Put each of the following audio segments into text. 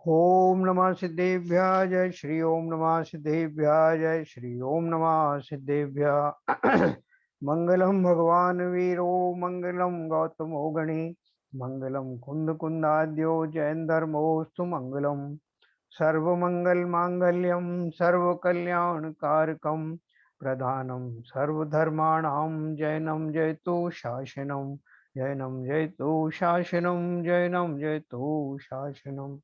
ओम नमः सिद्धेभ्यः जय श्री ओम नमः सिद्धेभ्यः जय श्री ओम नमः सिद्धेभ्यः मंगलम भगवान वीरो मंगलम गौतमो गणे मंगलम कुंद कुंदाद्यो जैन धर्मोस्तु मंगलम सर्वमंगल मांगल्यम सर्व कल्याण कारकम प्रधानम सर्वधर्माणां जैनम जयतु शासनम जैनम जयतु शासनम जैनम जयतु शासनम।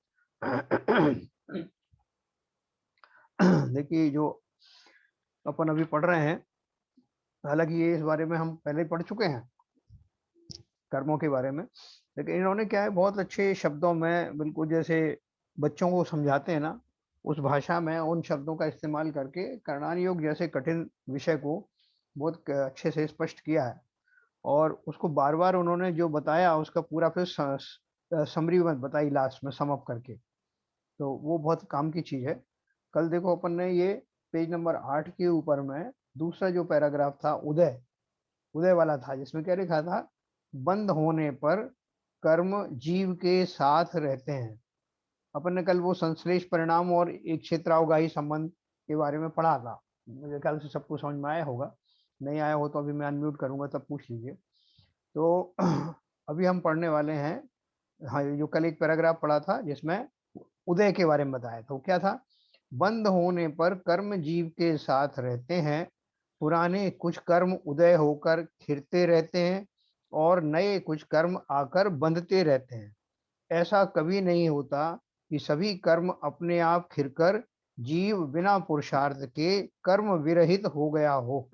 देखिए जो अपन अभी पढ़ रहे हैं, हालांकि ये इस बारे में हम पहले ही पढ़ चुके हैं, कर्मों के बारे में। लेकिन इन्होंने क्या है, बहुत अच्छे शब्दों में, बिल्कुल जैसे बच्चों को समझाते हैं ना, उस भाषा में उन शब्दों का इस्तेमाल करके करणान योग जैसे कठिन विषय को बहुत अच्छे से स्पष्ट किया है। और उसको बार बार उन्होंने जो बताया उसका पूरा फिर समरी में बताई लास्ट में सम अप करके। तो वो बहुत काम की चीज है। कल देखो अपन ने ये पेज नंबर 8 के ऊपर में दूसरा जो पैराग्राफ था, उदय उदय वाला था, जिसमें क्या लिखा था, बंद होने पर कर्म जीव के साथ रहते हैं। अपन ने कल वो संश्लेष परिणाम और एक क्षेत्रावगाही संबंध के बारे में पढ़ा था। मुझे ख्याल से सबको समझ में आया होगा, नहीं आया हो तो अभी मैं अनम्यूट करूंगा तब पूछ लीजिए। तो अभी हम पढ़ने वाले हैं, हाँ, जो कल एक पैराग्राफ पढ़ा था जिसमें उदय के बारे में बताया। तो क्या था, बंद होने पर कर्म जीव के साथ रहते हैं, पुराने कुछ कर्म उदय होकर खिरते रहते हैं और नए कुछ कर्म आकर बंधते रहते हैं। ऐसा कभी नहीं होता कि सभी कर्म अपने आप खिरकर जीव बिना पुरुषार्थ के कर्म विरहित हो गया हो।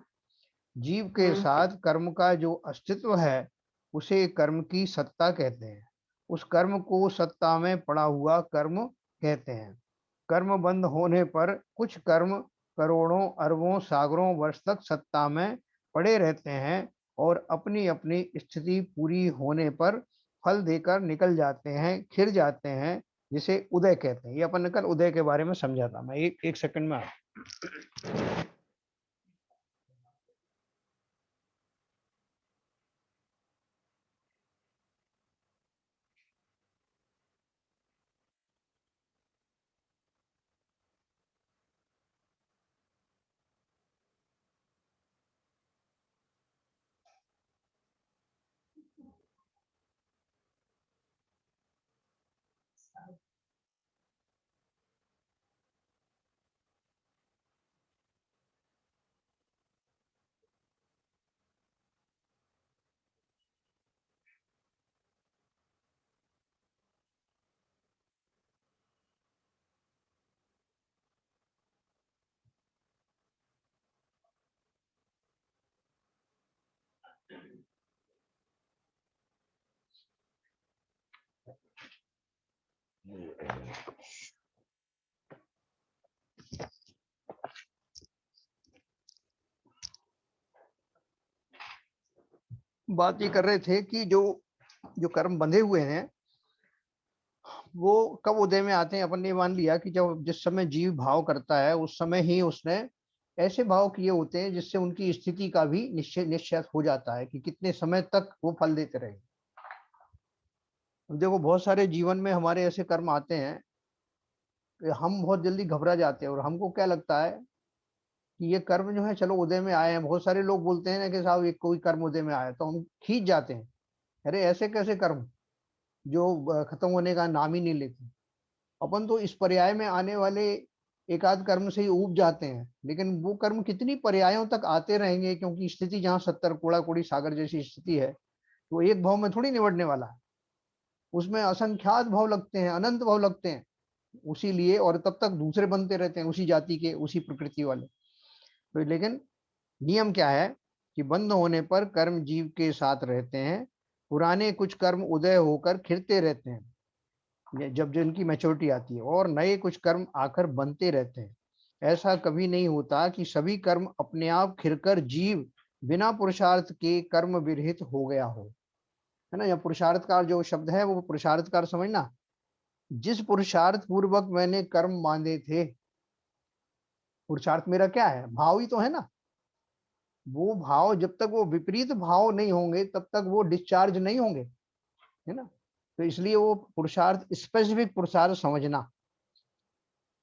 जीव के साथ कर्म का जो अस्तित्व है उसे कर्म की सत्ता कहते हैं। उस कर्म को सत्ता में पड़ा हुआ कर्म कहते हैं। कर्म बंद होने पर कुछ कर्म करोड़ों अरबों सागरों वर्ष तक सत्ता में पड़े रहते हैं और अपनी अपनी स्थिति पूरी होने पर फल देकर निकल जाते हैं, खिर जाते हैं, जिसे उदय कहते हैं। ये अपन ने कल उदय के बारे में समझा था। मैं एक सेकंड में बात ये कर रहे थे कि जो जो कर्म बंधे हुए हैं वो कब उदय में आते हैं। अपन ने मान लिया कि जब जिस समय जीव भाव करता है उस समय ही उसने ऐसे भाव किए होते हैं जिससे उनकी स्थिति का भी निश्चय निश्चय हो जाता है कि कितने समय तक वो फल देते रहे। देखो बहुत सारे जीवन में हमारे ऐसे कर्म आते हैं कि हम बहुत जल्दी घबरा जाते हैं और हमको क्या लगता है कि ये कर्म जो है चलो उदय में आए हैं। बहुत सारे लोग बोलते हैं ना कि साहब ये कोई कर्म उदय में आया, तो हम खींच जाते हैं, अरे ऐसे कैसे कर्म जो खत्म होने का नाम ही नहीं लेते। अपन तो इस पर्याय में आने वाले एकाध कर्म से ही ऊब जाते हैं, लेकिन वो कर्म कितनी पर्यायों तक आते रहेंगे, क्योंकि स्थिति जहाँ 70 कोड़ा कोड़ी सागर जैसी स्थिति है, तो एक भाव में थोड़ी निबटने वाला है। उसमें असंख्यात भाव लगते हैं, अनंत भाव लगते हैं उसी लिए, और तब तक दूसरे बनते रहते हैं उसी जाति के, उसी प्रकृति वाले। तो लेकिन नियम क्या है कि बंद होने पर कर्म जीव के साथ रहते हैं, पुराने कुछ कर्म उदय होकर खिरते रहते हैं जब जिनकी मैच्योरिटी आती है, और नए कुछ कर्म आकर बनते रहते हैं। ऐसा कभी नहीं होता कि सभी कर्म अपने आप खिरकर जीव बिना पुरुषार्थ के कर्म विरहित हो गया हो। है ना, या पुरुषार्थ का जो शब्द है वो पुरुषार्थ का समझना, जिस पुरुषार्थ पूर्वक मैंने कर्म बांधे थे। पुरुषार्थ मेरा क्या है, भाव ही तो है ना। वो भाव जब तक वो विपरीत भाव नहीं होंगे तब तक वो डिस्चार्ज नहीं होंगे, है ना। तो इसलिए वो पुरुषार्थ, स्पेसिफिक पुरुषार्थ समझना,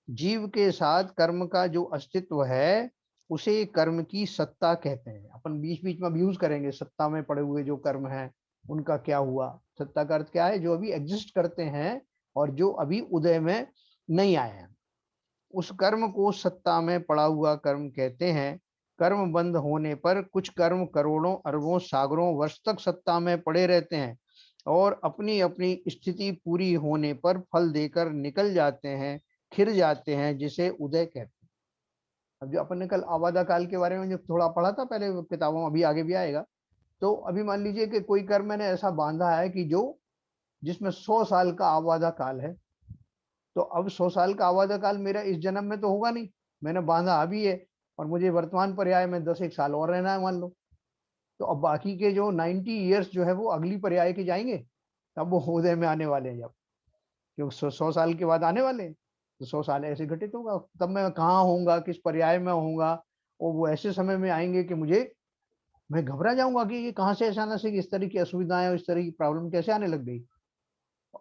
जीव के साथ कर्म का जो अस्तित्व है उसे कर्म की सत्ता कहते हैं। अपन बीच बीच में यूज करेंगे, सत्ता में पड़े हुए जो कर्म हैं उनका क्या हुआ। सत्ता का अर्थ क्या है? जो अभी एग्जिस्ट करते हैं और जो अभी उदय में नहीं आए हैं, उस कर्म को सत्ता में पड़ा हुआ कर्म कहते हैं। कर्म बंद होने पर कुछ कर्म करोड़ों अरबों सागरों वर्ष तक सत्ता में पड़े रहते हैं और अपनी अपनी स्थिति पूरी होने पर फल देकर निकल जाते हैं, खिर जाते हैं, जिसे उदय कहते हैं। अब जो अपन ने कल आवादा काल के बारे में जो थोड़ा पढ़ा था पहले किताबों में, अभी आगे भी आएगा, तो अभी मान लीजिए कि कोई कर्म मैंने ऐसा बांधा है कि जो जिसमें 100 साल का आवादा काल है, तो अब 100 साल का आवादा काल मेरा इस जन्म में तो होगा नहीं, मैंने बांधा अभी है और मुझे वर्तमान पर्याय में 10 एक साल और रहना है मान लो, तो अब बाकी के जो 90 ईयर्स जो है वो अगली पर्याय के जाएंगे, तब वो उदय में आने वाले हैं। जब क्योंकि 100 साल के बाद आने वाले हैं, तो 100 साल ऐसे घटित होगा, तब मैं कहाँ होऊंगा, किस पर्याय में होऊंगा, और वो ऐसे समय में आएंगे कि मैं घबरा जाऊंगा कि ये कहाँ से अचानक से इस तरह की असुविधाएं और इस तरह की प्रॉब्लम कैसे आने लग गई।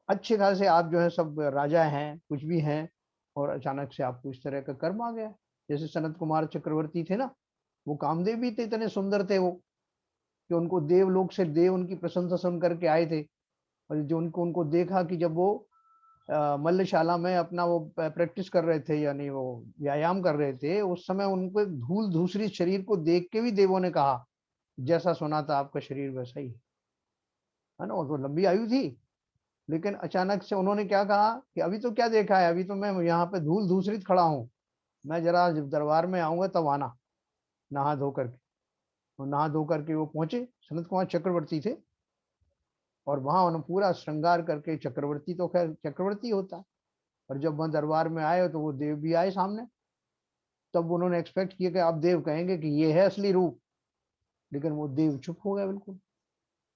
अच्छे खासे आप जो है सब राजा हैं, कुछ भी हैं, और अचानक से आपको इस तरह का कर्म आ गया। जैसे सनत कुमार चक्रवर्ती थे ना, वो कामदेव भी थे, इतने सुंदर थे वो कि उनको देवलोक से देव उनकी प्रशंसा सुन करके आए थे। और जो उनको उनको देखा कि जब वो मल्लशाला में अपना वो प्रैक्टिस कर रहे थे, यानी वो व्यायाम कर रहे थे, उस समय उनको एक धूल धूसरी शरीर को देख के भी देवों ने कहा, जैसा सुना था आपका शरीर वैसा ही है ना। और वो लंबी आयु थी, लेकिन अचानक से उन्होंने क्या कहा कि अभी तो क्या देखा है, अभी तो मैं यहाँ पे धूल धूसरित खड़ा हूँ, मैं जरा जब दरबार में आऊंगा तब आना, नहा धो करके। और नहा धो करके वो पहुंचे, सनत कुमार चक्रवर्ती थे, और वहां उन्होंने पूरा श्रृंगार करके, चक्रवर्ती तो खैर चक्रवर्ती होता है, और जब वहां दरबार में आए तो वो देव भी आए सामने। तब उन्होंने एक्सपेक्ट किया कि आप देव कहेंगे कि ये है असली रूप, लेकिन वो देव चुप हो गया बिल्कुल।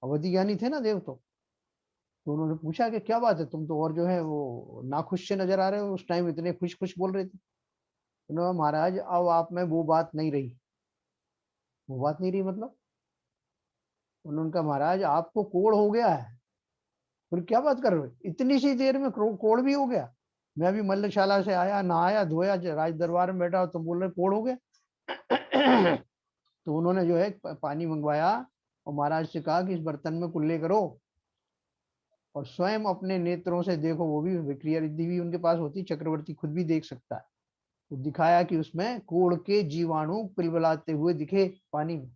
अवधि ज्ञानी थे ना देव तो उन्होंने पूछा कि क्या बात है, तुम तो और जो है वो नाखुश से नजर आ रहे हो, उस टाइम इतने खुश खुश बोल रहे थे। उन्होंने, महाराज अब आप में वो बात नहीं रही। वो बात नहीं रही मतलब? उन्होंने कहा, महाराज आपको कोढ़ हो गया है। फिर क्या बात कर रहे हो, इतनी सी देर में कोढ़ भी हो गया? मैं अभी मल्लशाला से आया, नहाया धोया, राज दरबार में बैठा, तुम बोल रहे कोढ़ हो गया। तो उन्होंने जो है पानी मंगवाया और महाराज से कहा कि इस बर्तन में कुल्ले करो और स्वयं अपने नेत्रों से देखो। वो भी विक्रिया रिद्धि भी उनके पास होती, चक्रवर्ती खुद भी देख सकता है। तो दिखाया कि उसमें कोढ़ के जीवाणु पिलबिलाते हुए दिखे पानी में।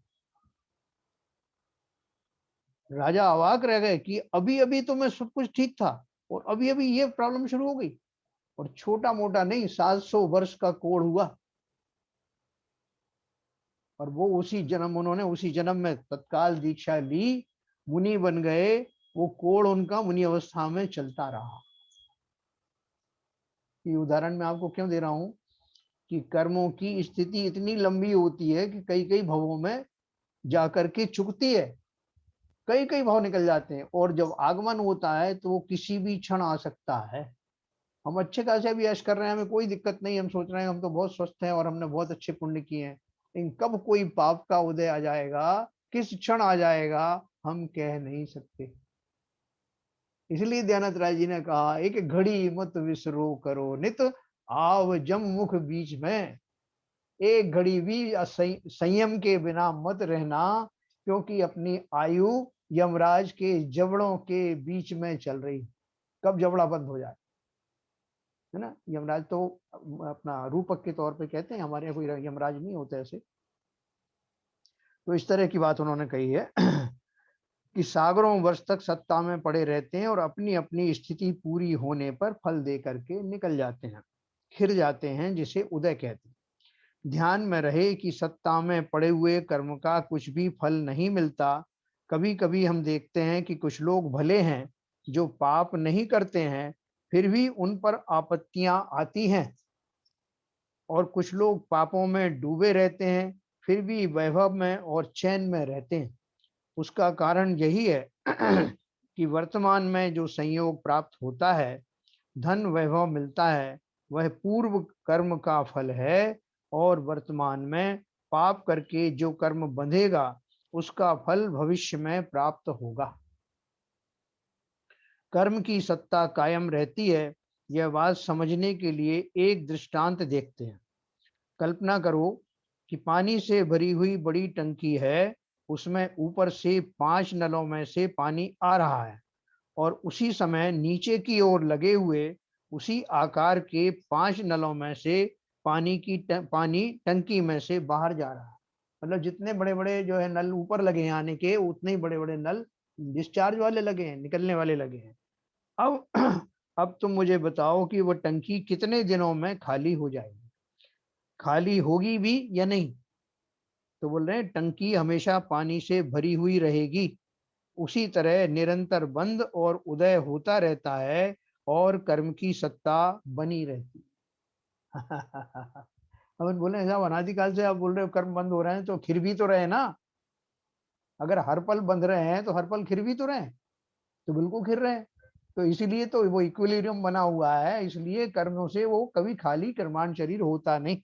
राजा अवाक रह गए कि अभी अभी तो मैं सब कुछ ठीक था और अभी अभी ये प्रॉब्लम शुरू हो गई। और छोटा मोटा नहीं, 700 वर्ष का कोढ़ हुआ। और वो उन्होंने उसी जन्म में तत्काल दीक्षा ली, मुनि बन गए। वो कोढ़ उनका मुनि अवस्था में चलता रहा। ये उदाहरण मैं आपको क्यों दे रहा हूं कि कर्मों की स्थिति इतनी लंबी होती है कि कई कई भवों में जाकर के चुकती है, कई कई भाव निकल जाते हैं, और जब आगमन होता है तो वो किसी भी क्षण आ सकता है। हम अच्छे खासे भी ऐश कर रहे हैं, हमें कोई दिक्कत नहीं, हम सोच रहे हैं हम तो बहुत स्वस्थ हैं और हमने बहुत अच्छे पुण्य किए हैं, लेकिन कब कोई पाप का उदय आ जाएगा, किस क्षण आ जाएगा, हम कह नहीं सकते। इसलिए दयानंद राय जी ने कहा, एक घड़ी मत विसरो करो नित, आव जम मुख बीच में। एक घड़ी भी संयम के बिना मत रहना, क्योंकि अपनी आयु यमराज के जबड़ों के बीच में चल रही। कब जबड़ा बंद हो जाए, है ना। यमराज तो अपना रूपक के तौर पे कहते हैं, हमारे यहाँ कोई यमराज नहीं होते ऐसे। तो इस तरह की बात उन्होंने कही है कि सागरों वर्ष तक सत्ता में पड़े रहते हैं और अपनी अपनी स्थिति पूरी होने पर फल दे करके निकल जाते हैं, खिर जाते हैं, जिसे उदय कहते हैं। ध्यान में रहे कि सत्ता में पड़े हुए कर्म का कुछ भी फल नहीं मिलता। कभी कभी हम देखते हैं कि कुछ लोग भले हैं जो पाप नहीं करते हैं, फिर भी उन पर आपत्तियां आती हैं, और कुछ लोग पापों में डूबे रहते हैं, फिर भी वैभव में और चैन में रहते हैं। उसका कारण यही है कि वर्तमान में जो संयोग प्राप्त होता है, धन वैभव मिलता है, वह पूर्व कर्म का फल है, और वर्तमान में पाप करके जो कर्म बंधेगा उसका फल भविष्य में प्राप्त होगा। कर्म की सत्ता कायम रहती है, यह बात समझने के लिए एक दृष्टांत देखते हैं। कल्पना करो कि पानी से भरी हुई बड़ी टंकी है, उसमें ऊपर से 5 नलों में से पानी आ रहा है और उसी समय नीचे की ओर लगे हुए उसी आकार के 5 नलों में से पानी टंकी में से बाहर जा रहा है। मतलब जितने बड़े बड़े जो है नल ऊपर लगे हैं आने के, उतने ही बड़े बड़े नल डिस्चार्ज वाले लगे हैं, निकलने वाले लगे हैं। अब अब तुम मुझे बताओ कि वो टंकी कितने दिनों में खाली हो जाएगी, खाली होगी भी या नहीं? तो बोल रहे हैं टंकी हमेशा पानी से भरी हुई रहेगी, उसी तरह निरंतर बंद और उदय होता रहता है और कर्म की सत्ता बनी रहती है। अपन बोले साहब अनादिकाल से आप बोल रहे हो कर्म बंद हो रहे हैं, तो खिर भी तो रहे ना। अगर हर पल बंध रहे हैं तो हर पल खिर भी तो रहे, तो बिल्कुल खिर रहे हैं। तो इसीलिए तो वो इक्विलिब्रियम बना हुआ है, इसलिए कर्मों से वो कभी खाली कर्मांत शरीर होता नहीं।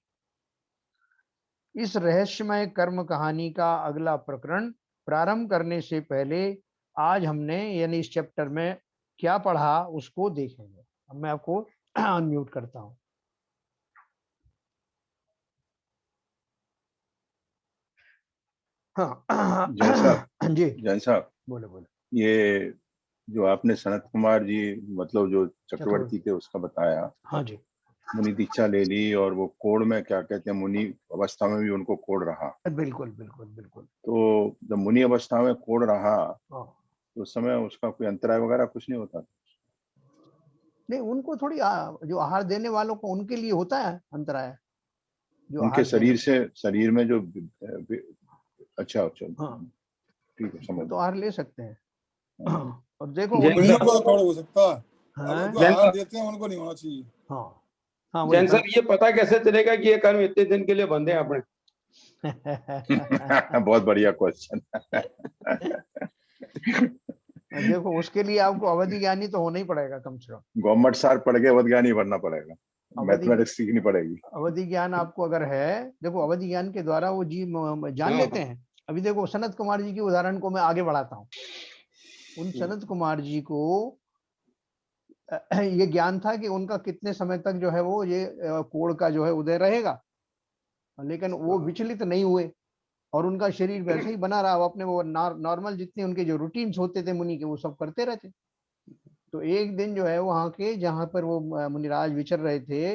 इस रहस्यमय कर्म कहानी का अगला प्रकरण प्रारंभ करने से पहले आज हमने यानी इस चैप्टर में क्या पढ़ा उसको देखेंगे। अब मैं आपको अनम्यूट करता हूँ। हाँ जैन साहब, जी जैन साहब, बोले बोले। ये जो आपने सनत कुमार जी मतलब जो चक्रवर्ती, चक्रवर्ती थे उसका बताया, हाँ जी। मुनि दीक्षा ले ली और वो कोड़ में क्या कहते हैं मुनि अवस्था में भी उनको कोड़ रहा। बिल्कुल बिल्कुल बिल्कुल। तो जब मुनि अवस्था में कोड़ रहा हाँ, तो उस समय उसका कोई अंतराय वगैरह कुछ नहीं होता? नहीं उनको थोड़ी जो आहार देने वालों को उनके लिए होता है अंतराय, जो उनके आहार देने। शरीर में जो अच्छा अच्छा, हाँ, ठीक है, वो समझ तो आहार ले सकते हैं। और देखो जैन उनका मुनियों को थोड़ा हो सकता है, अब है। जो जैन आहार साहब, देते हैं उनको नहीं होना चाहिए। हाँ हाँ बोले जैन कर। साहब, ये पता कैसे चलेगा कि ये कर्म इतने दिन के लिए बंधे हैं अपने? बहुत बढ़िया क्वेश्चन। देखो उसके लिए आपको अवधि ज्ञानी तो होना ही पड़ेगा कम से कम। गवर्नमेंट सार पढ़ के वैज्ञानिक बनना पड़ेगा, अवधि मैथमेटिक्स सीखनी पड़ेगी। अवधि ज्ञान आपको अगर है, देखो अवधि ज्ञान के द्वारा वो जी जान हाँ लेते हैं। अभी देखो सनत कुमार जी के उदाहरण को मैं आगे बढ़ाता हूँ। उन सनत कुमार जी को ये ज्ञान था कि उनका कितने समय तक जो है वो ये कोड़ का जो है उदय रहेगा, लेकिन वो विचलित नहीं हुए और उनका शरीर वैसे ही बना रहा। वो अपने वो नॉर्मल जितने उनके जो रूटीन्स होते थे मुनि के, वो सब करते रहते। तो एक दिन जो है वहाँ के जहाँ पर वो मुनिराज विचर रहे थे,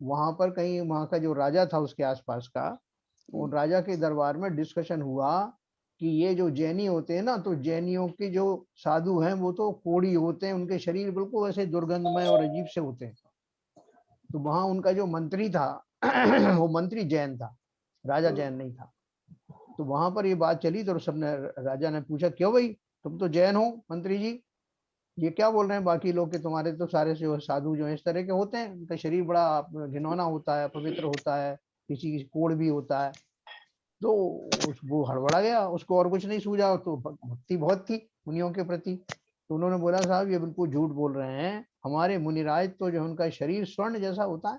वहां पर कहीं वहां का जो राजा था उसके आसपास का, उन राजा के दरबार में डिस्कशन हुआ कि ये जो जैनी होते हैं ना, तो जैनियों के जो साधु हैं वो तो कोढ़ी होते हैं, उनके शरीर बिल्कुल ऐसे दुर्गंधमय और अजीब से होते हैं। तो वहां उनका जो मंत्री था वो मंत्री जैन था, राजा जैन नहीं था। तो वहां पर ये बात चली तो सबने, राजा ने पूछा क्यों भाई तुम तो जैन हो मंत्री जी, ये क्या बोल रहे हैं बाकी लोग कि तुम्हारे तो सारे जो साधु जो है इस तरह के होते हैं, उनका शरीर बड़ा घिनौना होता है, पवित्र होता है, किसी की कोढ़ भी होता है। तो वो हड़बड़ा गया, उसको और कुछ नहीं सूझा, तो भक्ति बहुत थी मुनियों के प्रति। तो उन्होंने बोला साहब ये बिल्कुल झूठ बोल रहे हैं, हमारे मुनिराज तो जो उनका शरीर स्वर्ण जैसा होता है।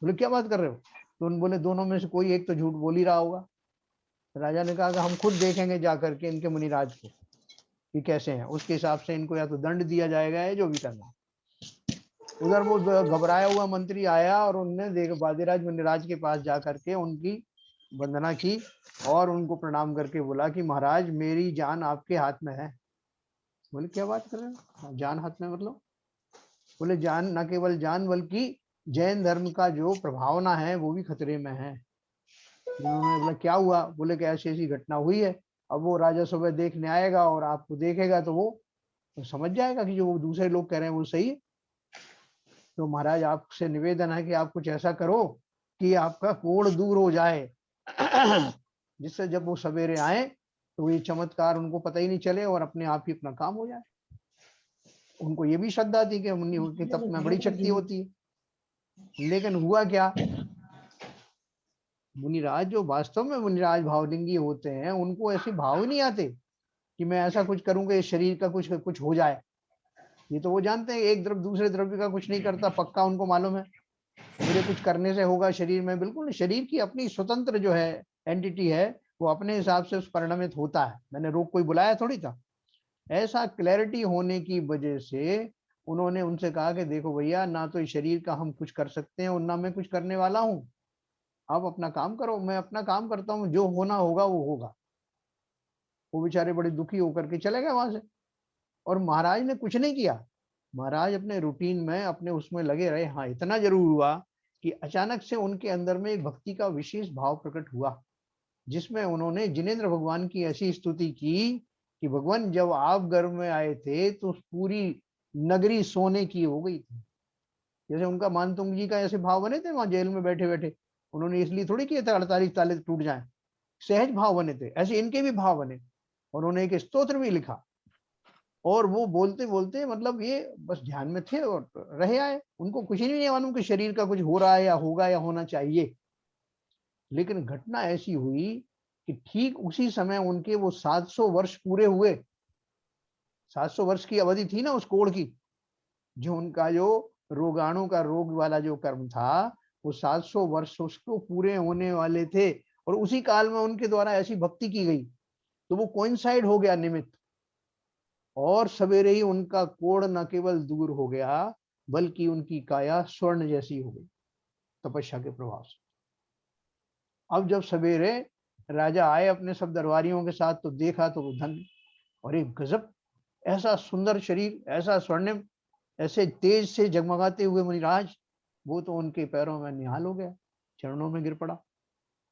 बोले क्या बात कर रहे हो? तो उन्होंने बोले दोनों में से कोई एक तो झूठ बोल ही रहा होगा। राजा ने कहा कि हम खुद देखेंगे जाकर के इनके मुनिराज को कि कैसे हैं, उसके हिसाब से इनको या तो दंड दिया जाएगा या जो भी करना। उधर वो घबराया हुआ मंत्री आया और उनने देख बाजीराज मुनिराज के पास जा करके उनकी वंदना की और उनको प्रणाम करके बोला कि महाराज मेरी जान आपके हाथ में है। बोले क्या बात कर रहे हो, जान हाथ में मतलब? बोले जान, न केवल जान बल्कि जैन धर्म का जो प्रभावना है वो भी खतरे में है। उन्होंने बोला क्या हुआ? बोले कि ऐसी ऐसी घटना हुई है। अब वो राजा सुबह देखने आएगा और आपको देखेगा तो वो समझ जाएगा कि जो दूसरे लोग कह रहे हैं वो सही है। तो महाराज आपसे निवेदन है कि आप कुछ ऐसा करो कि आपका कोढ़ दूर हो जाए, जिससे जब वो सवेरे आए तो ये चमत्कार उनको पता ही नहीं चले और अपने आप ही अपना काम हो जाए। उनको ये भी श्रद्धा थी कि मुनि के तप में बड़ी शक्ति होती है। लेकिन हुआ क्या, मुनिराज जो वास्तव में मुनिराज भावलिंगी होते हैं उनको ऐसे भाव ही नहीं आते कि मैं ऐसा कुछ करूंगा इस शरीर का कुछ कुछ हो जाए। ये तो वो जानते हैं एक द्रव्य दूसरे द्रव्य का कुछ नहीं करता, पक्का उनको मालूम है मेरे कुछ करने से होगा शरीर में। बिल्कुल शरीर की अपनी स्वतंत्र जो है एंटिटी है, वो अपने हिसाब से उस परिणमित होता है। मैंने रोग कोई बुलाया थोड़ी था, ऐसा क्लैरिटी होने की वजह से उन्होंने उनसे कहा कि देखो भैया, ना तो इस शरीर का हम कुछ कर सकते हैं और ना मैं कुछ करने वाला हूँ, आप अपना काम करो, मैं अपना काम करता हूँ, जो होना होगा वो होगा। वो बेचारे बड़े दुखी होकर के चले गए वहां से, और महाराज ने कुछ नहीं किया। महाराज अपने रूटीन में अपने उसमें लगे रहे। हाँ, इतना जरूर हुआ कि अचानक से उनके अंदर में एक भक्ति का विशेष भाव प्रकट हुआ, जिसमें उन्होंने जिनेंद्र भगवान की ऐसी स्तुति की कि भगवान, जब आप घर में आए थे तो पूरी नगरी सोने की हो गई थी। जैसे उनका मानतुंग जी का ऐसे भाव बने थे वहां जेल में बैठे बैठे, उन्होंने इसलिए थोड़ी किए थे 48 ताले टूट जाए, सहज भाव बने थे, ऐसे इनके भी भाव बने। उन्होंने एक स्तोत्र भी लिखा, और वो बोलते बोलते मतलब ये बस ध्यान में थे और रहे आए, उनको कुछ ही नहीं मालूम कि शरीर का कुछ हो रहा है या होगा या होना चाहिए। लेकिन घटना ऐसी हुई कि ठीक उसी समय उनके वो 700 वर्ष पूरे हुए। 700 वर्ष की अवधि थी ना उस कोड़ की, जो उनका जो रोगाणु का रोग वाला जो कर्म था, वो 700 वर्ष उसको पूरे होने वाले थे, और उसी काल में उनके द्वारा ऐसी भक्ति की गई, तो वो कोइंसाइड हो गया निमित्त, और सवेरे ही उनका कोड़ न केवल दूर हो गया, बल्कि उनकी काया स्वर्ण जैसी हो गई तपस्या के प्रभाव से। अब जब सवेरे राजा आए अपने सब दरबारियों के साथ, तो देखा तो वो धन, और एक गजब, ऐसा सुंदर शरीर, ऐसा स्वर्णिम, ऐसे तेज से जगमगाते हुए मुनिराज, वो तो उनके पैरों में निहाल हो गया, चरणों में गिर पड़ा।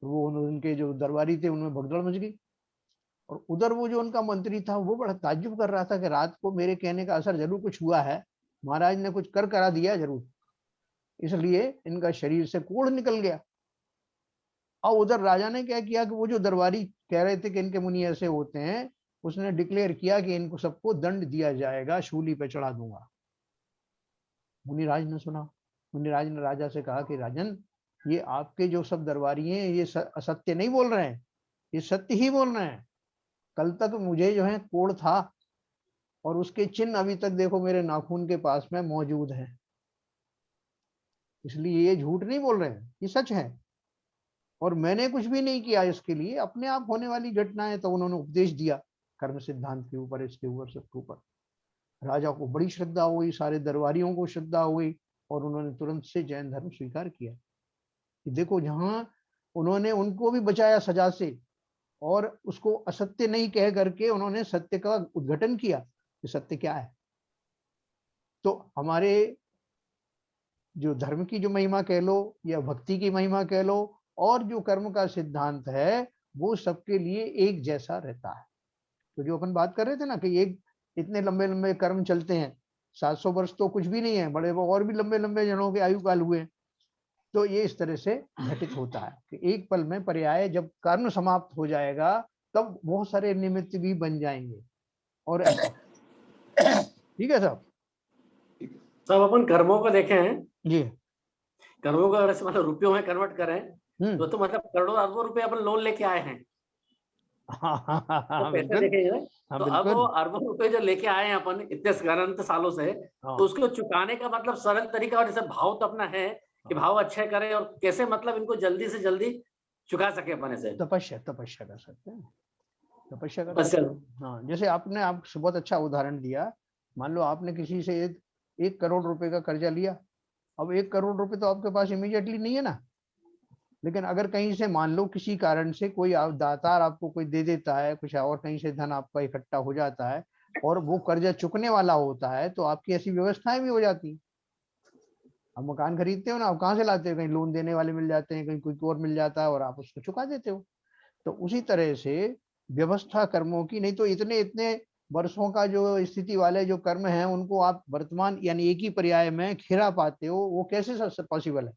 वो उनके जो दरबारी थे उनमें भगदड़ मच गई। और उधर वो जो उनका मंत्री था वो बड़ा ताज्जुब कर रहा था कि रात को मेरे कहने का असर जरूर कुछ हुआ है, महाराज ने कुछ कर करा दिया जरूर, इसलिए इनका शरीर से कोढ़ निकल गया। और उधर राजा ने क्या किया कि वो जो दरबारी कह रहे थे कि इनके मुनि ऐसे होते हैं, उसने डिक्लेयर किया कि इनको सबको दंड दिया जाएगा, शूली पे चढ़ा दूंगा। मुनिराज ने सुना, मुनिराज ने राजा से कहा कि राजन, ये आपके जो सब दरबारी हैं ये असत्य नहीं बोल रहे हैं, ये सत्य ही बोल रहे हैं। कल तक मुझे जो है कोढ़ था, और उसके चिन्ह अभी तक देखो मेरे नाखून के पास में मौजूद है, इसलिए ये झूठ नहीं बोल रहे हैं, ये सच है। और मैंने कुछ भी नहीं किया इसके लिए, अपने आप होने वाली घटना है। तो उन्होंने उपदेश दिया कर्म सिद्धांत के ऊपर, इसके ऊपर, सबके ऊपर। राजा को बड़ी श्रद्धा हुई, सारे दरबारियों को श्रद्धा हुई, और उन्होंने तुरंत से जैन धर्म स्वीकार किया। कि देखो, जहां उन्होंने उनको भी बचाया सजा से, और उसको असत्य नहीं कह करके उन्होंने सत्य का उद्घाटन किया कि सत्य क्या है। तो हमारे जो धर्म की जो महिमा कह लो या भक्ति की महिमा कह लो, और जो कर्म का सिद्धांत है, वो सबके लिए एक जैसा रहता है। तो जो अपन बात कर रहे थे ना कि एक इतने लंबे लंबे कर्म चलते हैं, 700 वर्ष तो कुछ भी नहीं है, बड़े वो और भी लंबे लंबे जनों के आयु काल हुए। तो ये इस तरह से घटित होता है कि एक पल में पर्याय जब कर्म समाप्त हो जाएगा, तब बहुत सारे निमित्त भी बन जाएंगे, और ऐसा। ठीक है साहब। सब अपन कर्मों को देखें हैं जी। कर्मों को अगर मतलब रुपयों में कन्वर्ट करें तो मतलब करोड़ों अरबों रुपए अपन लोन लेके आए हैं। तो पैसे देखेंगे तो अब वो अरबों रुपए जो लेके आए हैं अपन इतने अनंत सालों से, तो उसको चुकाने का मतलब सरल तरीका, और जैसे भाव तो अपना है कि भाव अच्छे करें, और कैसे मतलब इनको जल्दी से जल्दी चुका सके अपन ऐसे। तपस्या कर सकते हैं, तपस्या कर सकते हैं। हाँ, जैसे आपने बहुत अच्छा उदाहरण दिया। मान लो आपने किसी से 1 करोड़ रुपए का कर्जा लिया। अब 1 करोड़ रुपए तो आपके पास इमीडिएटली नहीं है ना, लेकिन अगर कहीं से मान लो किसी कारण से कोई दातार आपको कोई दे देता है कुछ, और कहीं से धन आपका इकट्ठा हो जाता है, और वो कर्जा चुकने वाला होता है, तो आपकी ऐसी व्यवस्थाएं भी हो जाती है। अब मकान खरीदते हो ना, आप कहाँ से लाते हो? कहीं लोन देने वाले मिल जाते हैं, कहीं कोई और मिल जाता है, और आप उसको चुका देते हो। तो उसी तरह से व्यवस्था कर्मों की, नहीं तो इतने इतने वर्षों का जो स्थिति वाले जो कर्म हैं, उनको आप वर्तमान यानी एक ही पर्याय में खिरा पाते हो, वो कैसे पॉसिबल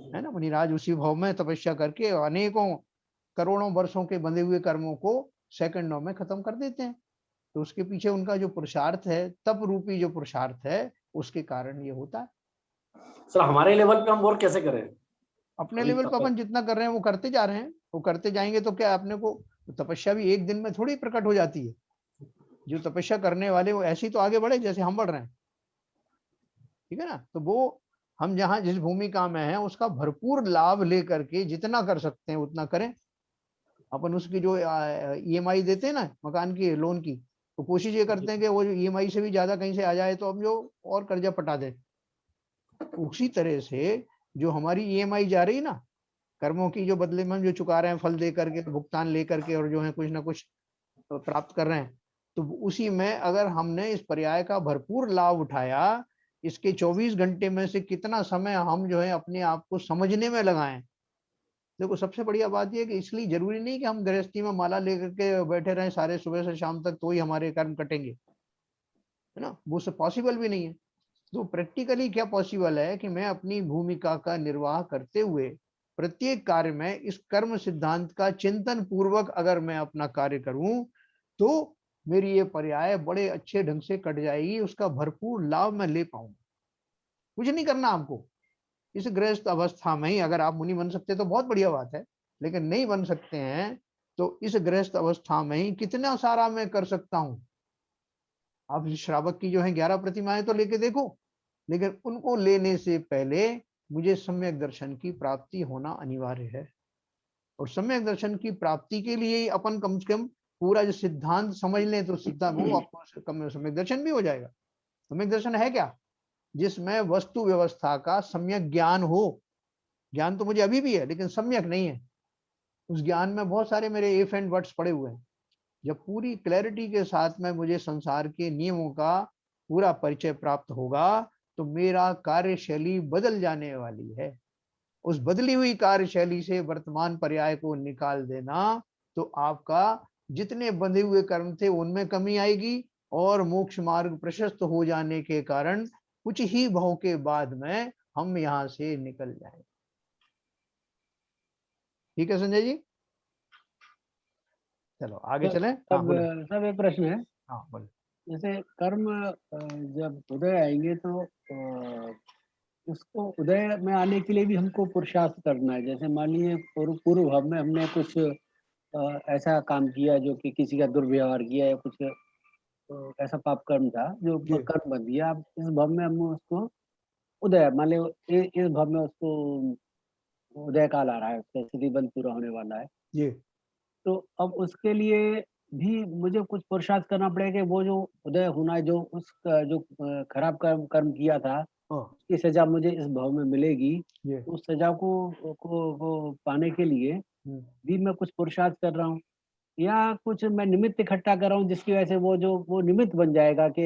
है ना। मुनिराज उसी भाव में तपस्या करके अनेकों करोड़ों वर्षों के बंधे हुए कर्मों को सेकंडों में खत्म कर देते हैं। तो उसके पीछे उनका जो पुरुषार्थ है, तप रूपी जो पुरुषार्थ है, उसके कारण ये होता है। सर हमारे लेवल पे हम और कैसे करें? अपने लेवल पे अपन जितना कर रहे हैं वो करते जा रहे हैं, वो करते जाएंगे तो क्या अपने को तपस्या भी एक दिन में थोड़ी प्रकट हो जाती है। जो तपस्या करने वाले वो ऐसे ही तो आगे बढ़े जैसे हम बढ़ रहे हैं, ठीक है ना। तो वो हम जहाँ जिस भूमिका में है उसका भरपूर लाभ लेकर के जितना कर सकते हैं उतना करें। अपन उसकी जो EMI देते हैं ना मकान की, लोन की, तो कोशिश ये करते हैं कि वो ईएमआई से भी ज्यादा कहीं से आ जाए तो हम जो और कर्जा पटा दें। उसी तरह से जो हमारी ईएमआई जा रही ना कर्मों की, जो बदले में हम जो चुका रहे हैं फल दे करके, भुगतान ले करके, और जो है कुछ ना कुछ प्राप्त कर रहे हैं, तो उसी में अगर हमने इस पर्याय का भरपूर लाभ उठाया, इसके 24 घंटे में से कितना समय हम जो है अपने आप को समझने में लगाएं। देखो सबसे बढ़िया बात यह है कि इसलिए जरूरी नहीं कि हम गृहस्थी में माला लेकर के बैठे रहें सारे सुबह से शाम तक तो ही हमारे कर्म कटेंगे, है ना, वो सब पॉसिबल भी नहीं है। तो प्रैक्टिकली क्या पॉसिबल है कि मैं अपनी भूमिका का निर्वाह करते हुए प्रत्येक कार्य में इस कर्म सिद्धांत का चिंतन पूर्वक अगर मैं अपना कार्य करूं तो मेरी ये पर्याय बड़े अच्छे ढंग से कट जाएगी, उसका भरपूर लाभ मैं ले पाऊंगा। कुछ नहीं करना आपको इस गृहस्थ अवस्था में ही। अगर आप मुनि बन सकते तो बहुत बढ़िया बात है, लेकिन नहीं बन सकते हैं तो इस गृहस्थ अवस्था में ही कितना सारा मैं कर सकता हूं। आप श्रावक की जो है 11 प्रतिमाएं तो लेके देखो, लेकिन उनको लेने से पहले मुझे सम्यक दर्शन की प्राप्ति होना अनिवार्य है। और सम्यक दर्शन की प्राप्ति के लिए अपन कम से कम पूरा जो सिद्धांत समझ लें तो सीधा वो आपको सम्यक दर्शन भी हो जाएगा। सम्यक दर्शन है क्या? जिसमें वस्तु व्यवस्था का सम्यक ज्ञान हो। ज्ञान तो मुझे अभी भी है लेकिन सम्यक नहीं है। उस ज्ञान में बहुत सारे मेरे इफ एंड बट्स पड़े हुए हैं। जब पूरी क्लैरिटी के साथ में मुझे संसार के नियमों का पूरा परिचय प्राप्त होगा तो मेरा कार्यशैली बदल जाने वाली है। उस बदली हुई कार्यशैली से वर्तमान पर्याय को निकाल देना तो आपका जितने बंधे हुए कर्म थे उनमें कमी आएगी और मोक्ष मार्ग प्रशस्त हो जाने के कारण कुछ ही भाव के बाद में हम यहां से निकल जाएंगे। ठीक है संजय जी, चलो आगे चलें। सब एक प्रश्न है। हाँ बोले। जैसे कर्म जब उदय आएंगे तो उसको उदय में आने के लिए भी हमको पुरुषार्थ करना है। जैसे मान लीजिए पूर्व भाव में हमने कुछ ऐसा काम किया जो कि किसी का दुर्व्यवहार किया या कुछ ऐसा पाप कर्म था जो कर्म बन दिया। अब इस भाव में हम उसको उदय मान लो, इस भाव में उसको उदय काल आ रहा है, उसका स्थिति बंद पूरा होने वाला है जी। तो अब उसके लिए भी मुझे कुछ पुरुषार्थ करना पड़ेगा कि वो जो उदय होना है, जो उस जो खराब कर्म किया था उसकी सजा मुझे इस भाव में मिलेगी। उस सजा को पाने के लिए भी मैं कुछ पुरुषार्थ कर रहा हूँ या कुछ मैं निमित्त इकट्ठा कर रहा हूँ जिसकी वजह से वो निमित्त बन जाएगा कि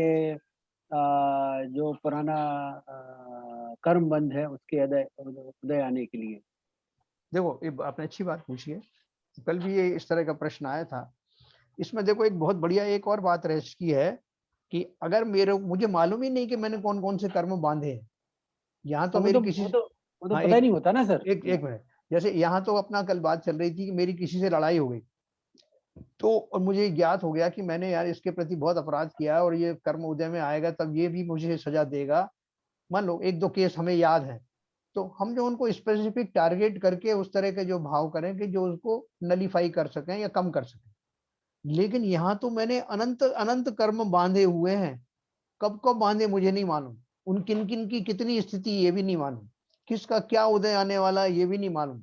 जो पुराना कर्म बंध है उसके उदय आने के लिए। देखो ये आपने अच्छी बात पूछी है। कल भी ये इस तरह का प्रश्न आया था। इसमें देखो एक बहुत बढ़िया एक और बात रह की है कि अगर मुझे मालूम ही नहीं कि मैंने कौन कौन से कर्म बांधे हैं। यहाँ तो मेरी किसी तो पता नहीं होता ना सर। एक मिनट, जैसे यहाँ तो अपना कल बात चल रही थी कि मेरी किसी से लड़ाई हो गई तो और मुझे ज्ञात हो गया कि मैंने यार इसके प्रति बहुत अपराध किया और ये कर्म उदय में आएगा तब ये भी मुझे सजा देगा। मान लो एक दो केस हमें याद है तो हम जो उनको स्पेसिफिक टारगेट करके उस तरह के जो भाव करें कि जो उसको नलीफाई कर सकें या कम कर सकें। लेकिन यहाँ तो मैंने अनंत अनंत कर्म बांधे हुए हैं। कब कब बांधे मुझे नहीं मालूम, उन किन किन की कितनी स्थिति ये भी नहीं मालूम, किसका क्या उदय आने वाला है ये भी नहीं मालूम।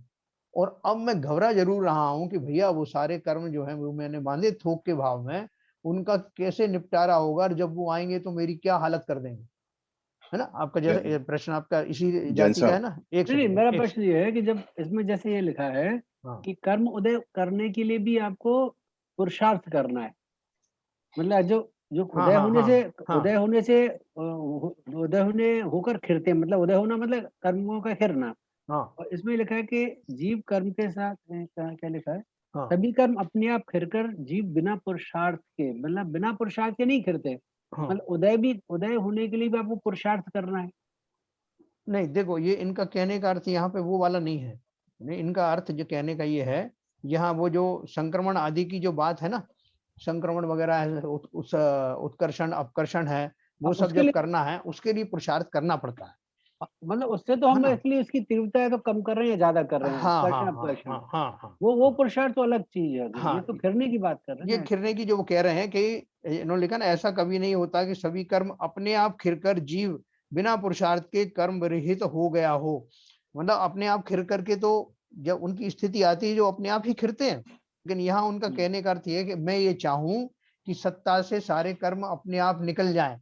और अब मैं घबरा जरूर रहा हूं कि भैया वो सारे कर्म जो है वो मैंने बांधे थोक के भाव में, उनका कैसे निपटारा होगा और जब वो आएंगे तो मेरी क्या हालत कर देंगे, है ना। आपका जैसे प्रश्न आपका इसी जाति का है ना। मेरा प्रश्न ये है कि जब इसमें जैसे ये लिखा है कि कर्म उदय करने के लिए भी आपको पुरुषार्थ करना है, मतलब जो उदय होने होकर खिरते, मतलब उदय होना मतलब कर्मों का खिरना। और इसमें लिखा है कि जीव कर्म के साथ क्या लिखा है, सभी कर्म अपने आप खिरकर जीव बिना पुरुषार्थ के, मतलब बिना पुरुषार्थ के नहीं खिरते। मतलब उदय होने के लिए भी आपको पुरुषार्थ करना है। नहीं देखो ये इनका कहने का अर्थ यहाँ पे वो वाला नहीं है। नहीं, इनका अर्थ जो कहने का ये है, यहाँ वो जो संक्रमण आदि की जो बात है ना, संक्रमण वगैरह उत्कर्षण अपकर्षण है वो सब जब करना है उसके लिए पुरुषार्थ करना पड़ता है। मतलब उससे तो हम इसलिए इसकी तीव्रता है तो कम कर रहे हैं या ज्यादा कर रहे हैं। वो पुरुषार्थ तो अलग चीज है। ये तो खिरने की बात कर रहे हैं। ये खिरने की जो वो कह रहे हैं कि इन्होंने लिखा ना, ऐसा कभी नहीं होता कि सभी कर्म अपने आप खिरकर जीव बिना पुरुषार्थ के कर्म रहित हो गया हो। मतलब अपने आप खिर करके तो जब उनकी स्थिति आती है जो अपने आप ही खिरते हैं। लेकिन यहाँ उनका कहने का अर्थ ये है कि मैं ये चाहूं कि सत्ता से सारे कर्म अपने आप निकल जाएं,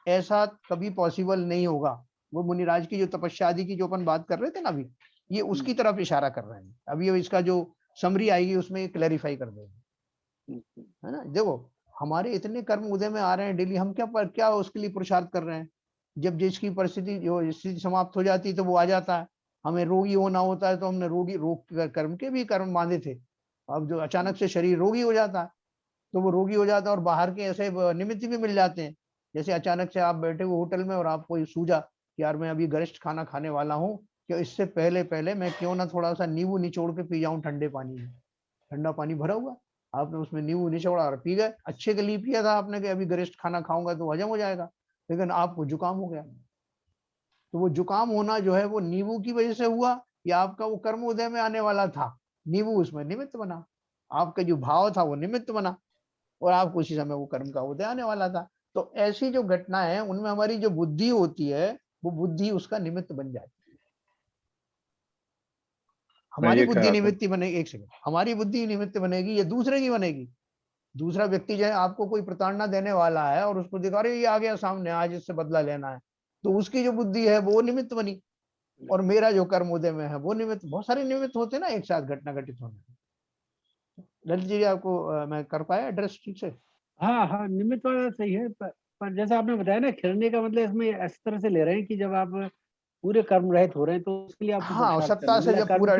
ऐसा कभी पॉसिबल नहीं होगा। वो मुनिराज की जो तपस्या आदि की जो अपन बात कर रहे थे ना अभी, ये उसकी तरफ इशारा कर रहे हैं। अभी इसका जो समरी आएगी उसमें क्लैरिफाई कर देंगे, है ना। देखो हमारे इतने कर्म उदय में आ रहे हैं डेली, हम क्या उसके लिए पुरुषार्थ कर रहे हैं। जब जिसकी परिस्थिति जो स्थिति समाप्त हो जाती है तो वो आ जाता है। हमें रोगी होना होता है तो हमने रोग कर्म के भी कर्म बांधे थे। अब जो अचानक से शरीर रोगी हो जाता है तो वो रोगी हो जाता है, और बाहर के ऐसे निमित्त भी मिल जाते हैं। जैसे अचानक से आप बैठे हुए होटल में और आपको सूझा कि यार मैं अभी गरिष्ठ खाना खाने वाला हूँ, कि इससे पहले मैं क्यों ना थोड़ा सा नींबू निचोड़ के पी जाऊं ठंडे पानी में। ठंडा पानी भरा हुआ, आपने उसमें नींबू निचोड़ा और पी गए। अच्छे के लिए पिया था आपने कि अभी गरिष्ठ खाना खाऊंगा तो हजम हो जाएगा, लेकिन आपको जुकाम हो गया। तो वो जुकाम होना जो है वो नींबू की वजह से हुआ, या आपका वो कर्म उदय में आने वाला था, नींबू उसमें निमित्त बना, आपका जो भाव था वो निमित्त बना, और आपको उसी समय वो कर्म का उदय आने वाला था। तो ऐसी जो घटना है उनमें हमारी जो बुद्धि होती है वो बुद्धि उसका निमित्त बन जाती है। हमारी बुद्धि निमित्त बनेगी, एक सेकंड, हमारी बुद्धि निमित्त बनेगी या दूसरे की बनेगी। दूसरा व्यक्ति जो है आपको कोई प्रताड़ना देने वाला है और उसको दिखा रहे ये आ गया सामने, आज इससे बदला लेना है, तो उसकी जो बुद्धि है वो निमित्त बनी, और मेरा जो कर्म उदय में है वो निमित्त। बहुत सारे निमित्त होते हैं ना एक साथ घटना घटित होने। ललित जी आपको मैं कर पाया एड्रेस ठीक से? हाँ हाँ, निमित्त वाला सही है, पर जैसा आपने बताया ना, खिलने का मतलब इसमें इस तरह से ले रहे हैं कि जब आप पूरे कर्म रहित हो रहे हैं तो उसके लिए आपको हाँ, सत्ता से जब पूरा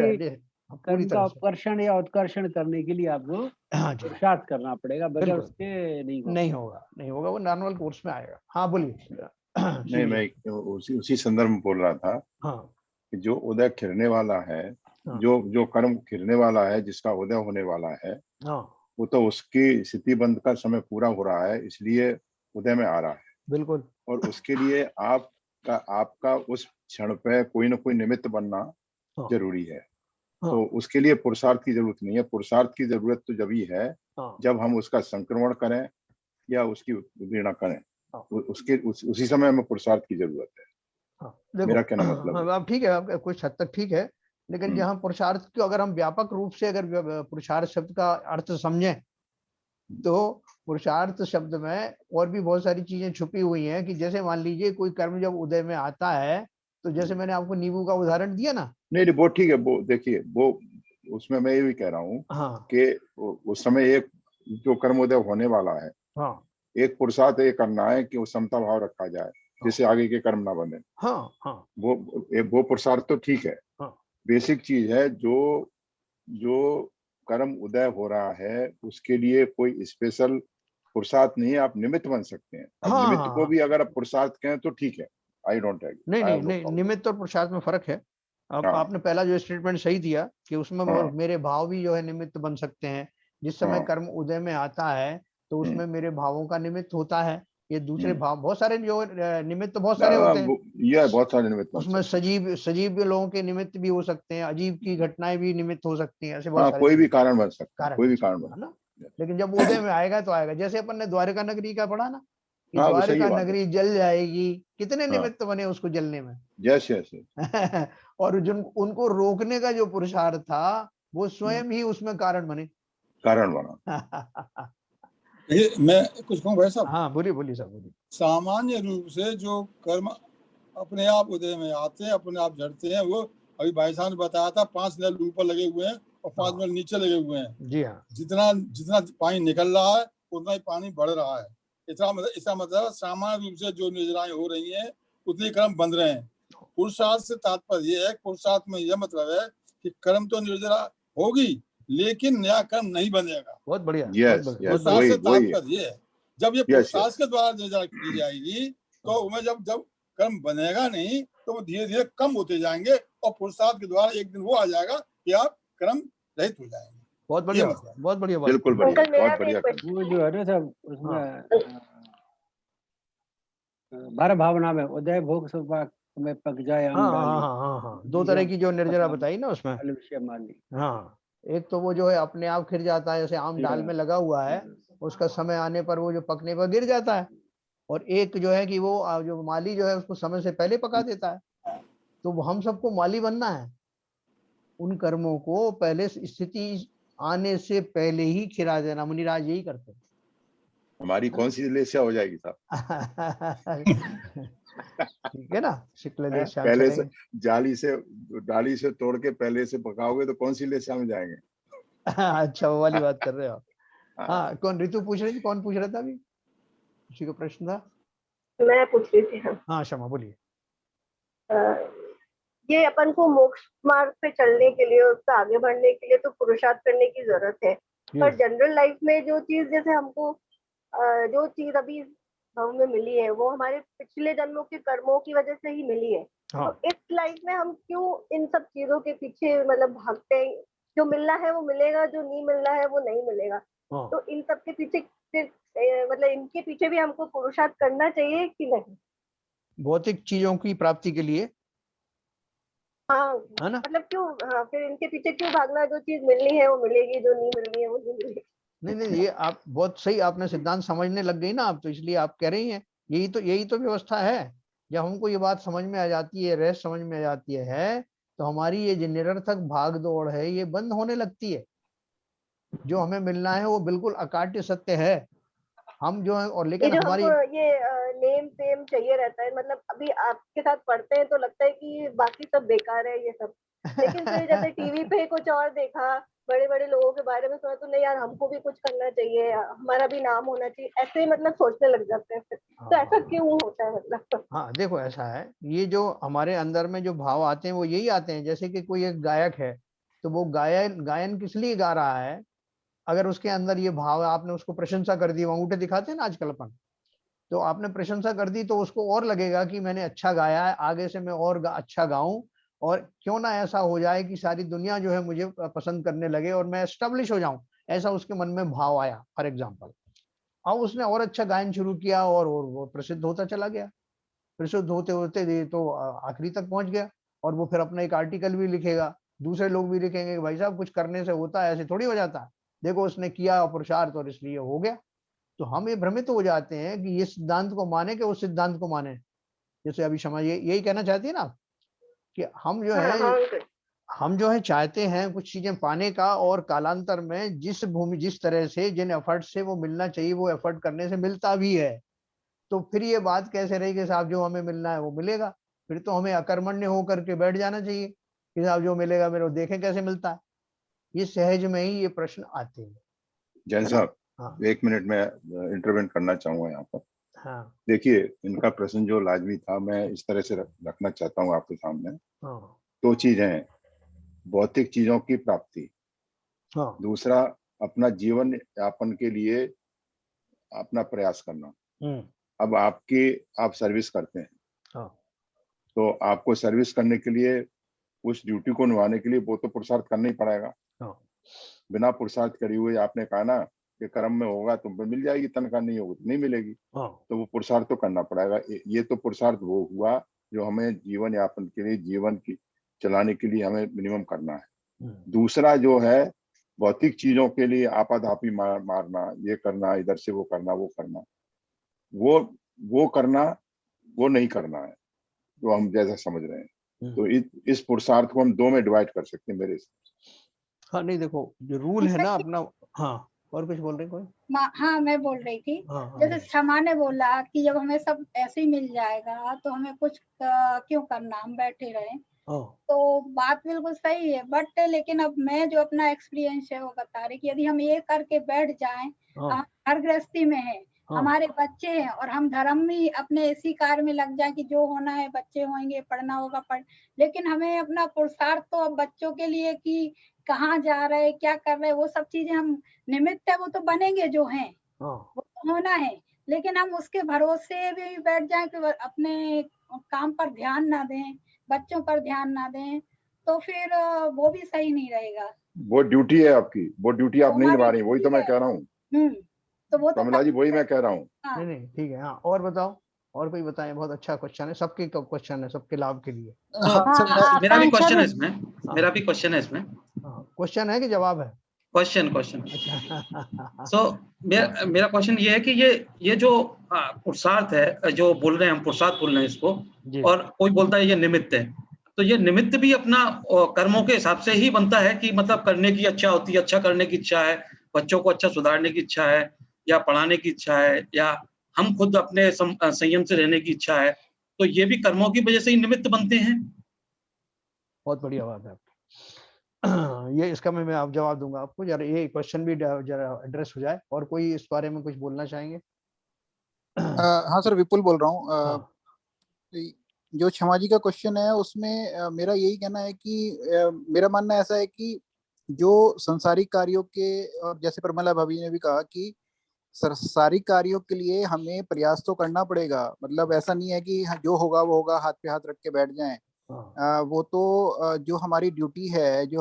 कर्म का उत्कर्षण या उत्कर्षण करने के लिए आपको पुरुषार्थ करना पड़ेगा, बगैर उसके नहीं होगा, वो नॉर्मल कोर्स में आएगा। हाँ बोलिए। नहीं, मैं उसी संदर्भ में बोल रहा था। हाँ, कि जो उदय खिलने वाला है, हाँ, जो कर्म खिलने वाला है, जिसका उदय होने वाला है, हाँ, वो तो उसकी स्थिति बंद का समय पूरा हो रहा है, इसलिए उदय में आ रहा है। बिल्कुल। और उसके लिए आपका उस क्षण पे कोई ना कोई निमित्त बनना जरूरी है। तो उसके लिए पुरुषार्थ की जरूरत नहीं है। पुरुषार्थ की जरूरत तो जब ही है जब हम उसका संक्रमण करें या उसकी उद्दीर्णा करें, उसी समय हमें पुरुषार्थ की जरूरत है। मेरा कहना मतलब अब ठीक है, आपका कुछ हद तक ठीक है, लेकिन जहाँ पुरुषार्थ को अगर हम व्यापक रूप से अगर पुरुषार्थ शब्द का अर्थ समझें तो पुरुषार्थ शब्द में और भी बहुत सारी चीजें छुपी हुई हैं। कि जैसे मान लीजिए कोई कर्म जब उदय में आता है, तो जैसे मैंने आपको नींबू का उदाहरण दिया ना। नहीं, वो ठीक है, वो देखिए, वो उसमें मैं ये भी कह रहा हूँ कि उस समय एक जो कर्म उदय होने वाला है, एक पुरुषार्थ ये करना है कि वो समता भाव रखा जाए, जिससे आगे के कर्म ना बने। वो पुरुषार्थ तो ठीक है, बेसिक चीज है। जो कर्म उदय हो रहा है उसके लिए कोई स्पेशल पुरुषार्थ नहीं है, आप निमित्त बन सकते हैं। अब निमित्त को भी अगर आप पुरुषार्थ कहें तो ठीक है, आई डोंट एग्री। नहीं, निमित्त और पुरुषार्थ में फर्क है। अब आपने पहला जो स्टेटमेंट सही दिया कि उसमें मेरे भाव भी जो है निमित्त बन सकते हैं। जिस समय कर्म उदय में आता है तो उसमें मेरे भावों का निमित्त होता है। ये दूसरे भाव बहुत सारे जो निमित्त बहुत सारे होते हैं, ये बहुत सारे निमित्त उसमें सजीव लोगों के निमित्त भी हो सकते हैं, अजीब की घटनाएं भी निमित्त हो सकती हैं, ऐसे बहुत सारे कोई भी कारण बन सकता है, कोई भी कारण है ना। लेकिन जब उदय में आएगा तो आएगा। जैसे अपन ने द्वारका नगरी का पढ़ा ना, कि हाँ, द्वारका नगरी जल जाएगी, कितने निमित्त बने उसको जलने में। जैसे और उनको रोकने का जो पुरुषार्थ था वो स्वयं ही उसमें कारण बना। मैं कुछ कहूँ भाई साहब? हाँ बोलिए साहब, बोलिए। सामान्य रूप से जो कर्म अपने आप उदय में आते हैं, अपने आप झड़ते हैं, वो अभी भाई साहब ने बताया था 5 नल ऊपर लगे हुए हैं और 5 नल नीचे लगे हुए हैं। जी हाँ। जितना पानी निकल रहा है उतना ही पानी बढ़ रहा है। इसका मतलब सामान्य रूप से जो निर्जराएं हो रही हैं उतने कर्म बंध रहे हैं। पुरुषार्थ से तात्पर्य यह है, पुरुषार्थ में यह मतलब है कि कर्म तो निर्जरा होगी लेकिन नया कर्म नहीं बनेगा। बहुत बढ़िया। पुरुषार्थ से तात्पर्य यह है, जब ये पुरुषार्थ के द्वारा निर्जरा की जाएगी तो उनमें जब कर्म बनेगा नहीं तो वो धीरे धीरे कम होते जाएंगे और पुरुषार्थ के द्वारा एक दिन वो आ जाएगा कि आप कर्म रहित हो जाएंगे। बहुत बढ़िया, बहुत बढ़िया, बिल्कुल बढ़िया, बहुत बढ़िया। वो जो है ना सब उसमें 12 भावना में उदय भोग में पक जाए आम डाली। 2 तरह की जो निर्जरा बताई ना उसमें। हाँ, एक तो वो जो है अपने आप खिर जाता है, जैसे आम डाल में लगा हुआ है, उसका समय आने पर वो जो पकने पर गिर जाता है। और एक जो है कि वो जो माली जो है उसको समय से पहले पका देता है। तो हम सबको माली बनना है, उन कर्मों को पहले स्थिति आने से पहले ही खिरा देना। मुनिराज यही करते हैं। हमारी कौन सी लेस्या हो जाएगी साहब? ठीक है ना, शुक्ल लेस्या पहले से डाली से तोड़ के पहले से पकाओगे तो कौन सी लेस्या में जाएंगे? अच्छा, वो वाली बात कर रहे हो आप। हाँ, कौन ऋतु पूछ रही थी? कौन पूछ रहा था अभी? किसी को प्रश्न था? मैं पूछ रही थी। हाँ क्षमा, बोलिए। ये अपन को मोक्ष मार्ग पे चलने के लिए, उससे आगे बढ़ने के लिए तो पुरुषार्थ करने की जरूरत है, पर जनरल लाइफ में जो चीज, जैसे हमको जो चीज अभी भाव में मिली है वो हमारे पिछले जन्मों के कर्मों की वजह से ही मिली है। हाँ। तो इस लाइफ में हम क्यों इन सब चीजों के पीछे मतलब भागते हैं? जो मिलना है वो मिलेगा, जो नहीं मिलना है वो नहीं मिलेगा। हाँ। तो इन सब के पीछे मतलब इनके पीछे भी हमको पुरुषार्थ करना चाहिए कि नहीं? भौतिक चीजों की प्राप्ति के लिए? हाँ, है ना? मतलब क्यों, हाँ, फिर इनके पीछे क्यों भागना? जो चीज मिलनी है वो मिलेगी, जो नहीं मिलनी है वो नहीं मिलेगी। नहीं, ये आप बहुत सही, आपने सिद्धांत समझने लग गई ना आप, तो इसलिए आप कह रही हैं। यही तो व्यवस्था है। जब हमको ये बात समझ में आ जाती है, रहस्य समझ में आ जाती है, तो हमारी ये जो निरर्थक भाग दौड़ है ये बंद होने लगती है। जो हमें मिलना है वो बिल्कुल अकाट्य सत्य है। हम जो है, और लेकिन हमारी ये नेम फेम चाहिए रहता है। मतलब अभी आपके साथ पढ़ते हैं तो लगता है कि बाकी सब बेकार है ये सब, लेकिन फिर जैसे टीवी पे कुछ और देखा, बड़े बड़े लोगों के बारे में सुना, तो नहीं यार हमको भी कुछ करना चाहिए, हमारा भी नाम होना चाहिए, ऐसे मतलब सोचने लग जाते हैं फिर। तो ऐसा क्यों होता है मतलब? हाँ देखो, ऐसा है, ये जो हमारे अंदर में जो भाव आते हैं वो यही आते हैं। जैसे कि कोई एक गायक है, तो वो गायन किस लिए गा रहा है? अगर उसके अंदर ये भाव है, आपने उसको प्रशंसा कर दी, अंगूठे दिखाते हैं ना आजकल अपन, तो आपने प्रशंसा कर दी तो उसको और लगेगा कि मैंने अच्छा गाया है, आगे से मैं और अच्छा गाऊं, और क्यों ना ऐसा हो जाए कि सारी दुनिया जो है मुझे पसंद करने लगे और मैं एस्टेब्लिश हो जाऊं। ऐसा उसके मन में भाव आया फॉर एग्जाम्पल। अब उसने और अच्छा गायन शुरू किया और वो प्रसिद्ध होता चला गया। प्रसिद्ध होते होते तो आखिरी तक पहुंच गया, और वो फिर अपना एक आर्टिकल भी लिखेगा, दूसरे लोग भी लिखेंगे कि भाई साहब कुछ करने से होता है, ऐसे थोड़ी हो जाता है, देखो उसने किया पुरुषार्थ और इसलिए हो गया। तो हम ये भ्रमित हो जाते हैं कि ये सिद्धांत को माने कि उस सिद्धांत को माने। जैसे अभी क्षमा यही कहना चाहती है ना कि हम जो है चाहते हैं कुछ चीजें पाने का, और कालांतर में जिस तरह से जिन एफर्ट से वो मिलना चाहिए वो एफर्ट करने से मिलता भी है। तो फिर ये बात कैसे रही कि साहब जो हमें मिलना है वो मिलेगा? फिर तो हमें अकर्मण्य होकर के बैठ जाना चाहिए कि साहब जो मिलेगा मेरे को देखें कैसे मिलता है। ये सहज में ही ये प्रश्न आते हैं। जैन साहब, हाँ। 1 मिनट में इंटरवेंट करना चाहूंगा यहाँ पर। हाँ। देखिए, इनका प्रश्न जो लाजमी था, मैं इस तरह से रखना चाहता हूँ आपके सामने। हाँ। 2 चीजें हैं, भौतिक चीजों की प्राप्ति, हाँ। दूसरा अपना जीवन यापन के लिए अपना प्रयास करना। अब आप सर्विस करते हैं, हाँ। तो आपको सर्विस करने के लिए, उस ड्यूटी को निभाने के लिए वो तो पुरुषार्थ करना ही पड़ेगा। हाँ। बिना पुरुषार्थ करे हुए आपने कहा ना कि कर्म में होगा तो मिल जाएगी तनख्वाह, नहीं होगी तो नहीं मिलेगी। हाँ। तो वो पुरुषार्थ तो करना पड़ेगा। ये तो पुरुषार्थ वो हुआ जो हमें जीवन यापन के लिए, जीवन की चलाने के लिए हमें मिनिमम करना है। दूसरा जो है भौतिक चीजों के लिए आपाधापी मारना, ये करना, इधर से वो करना, वो करना, वो करना, वो नहीं करना है जो हम जैसा समझ रहे हैं। तो इस पुरुषार्थ को हम 2 में डिवाइड कर सकते हैं मेरे से। हाँ नहीं देखो, जो रूल है ना अपना। हाँ, और कुछ बोल रहे कोई? हाँ मैं बोल रही थी। हाँ, जैसे क्षमा ने बोला कि जब हमें सब ऐसे ही मिल जाएगा तो हमें कुछ क्यों करना, हम बैठे रहें। तो बात बिल्कुल सही है, बट लेकिन अब मैं जो अपना एक्सपीरियंस है वो बता रही कि यदि हम ये करके बैठ जाएं, हम हर गृहस्थी में है, हमारे बच्चे हैं और हम धर्म ही अपने इसी कार्य में लग जाए कि जो होना है बच्चे होंगे, पढ़ना होगा लेकिन हमें अपना पुरुषार्थ तो अब बच्चों के लिए कि कहाँ जा रहे, क्या कर रहे, वो सब चीजें हम निमित्त है, वो तो बनेंगे जो हैं, वो तो होना है, लेकिन हम उसके भरोसे भी बैठ जाए कि अपने काम पर ध्यान ना दें, बच्चों पर ध्यान ना दें, तो फिर वो भी सही नहीं रहेगा। वो ड्यूटी है आपकी, वो ड्यूटी आप नहीं निभा रही, वही तो मैं कह रहा हूँ। तो वो तो कमला जी वही मैं कह रहा हूँ। नहीं ठीक है। हाँ, और बताओ, और कोई बताएं। बहुत अच्छा क्वेश्चन है, सबके क्वेश्चन है, सबके लाभ के लिए। मेरा भी क्वेश्चन है इसमें, मेरा भी क्वेश्चन है इसमें। क्वेश्चन है कि जवाब है? क्वेश्चन। सो मेरा क्वेश्चन ये है कि ये जो पुरुषार्थ है, जो बोल रहे हैं हम पुरुषार्थ बोल रहे हैं इसको, और कोई बोलता है ये निमित्त है, तो ये निमित्त भी अपना कर्मों के हिसाब से ही बनता है कि मतलब करने की इच्छा होती है, अच्छा करने की इच्छा है, बच्चों को अच्छा सुधारने की इच्छा है, या पढ़ाने की इच्छा है, या हम खुद अपने संयम से रहने की इच्छा है, तो ये भी कर्मों की वजह से ही निमित्त बनते हैं। बहुत बढ़िया बात है। ये इसका मैं आप जवाब दूंगा आपको, जरा ये क्वेश्चन भी जरा एड्रेस हो जाए। और कोई इस बारे में कुछ बोलना चाहेंगे? हाँ सर, विपुल बोल रहा हूँ। जो क्षमा जी का क्वेश्चन है उसमें मेरा यही कहना है कि मेरा मानना ऐसा है कि जो संसारिक कार्यों के, और जैसे प्रमला भाभी ने भी कहा कि संसारिक कार्यों के लिए हमें प्रयास तो करना पड़ेगा। मतलब ऐसा नहीं है कि जो होगा वो होगा, हाथ पे हाथ रख के बैठ जाएं। वो तो जो हमारी ड्यूटी है, जो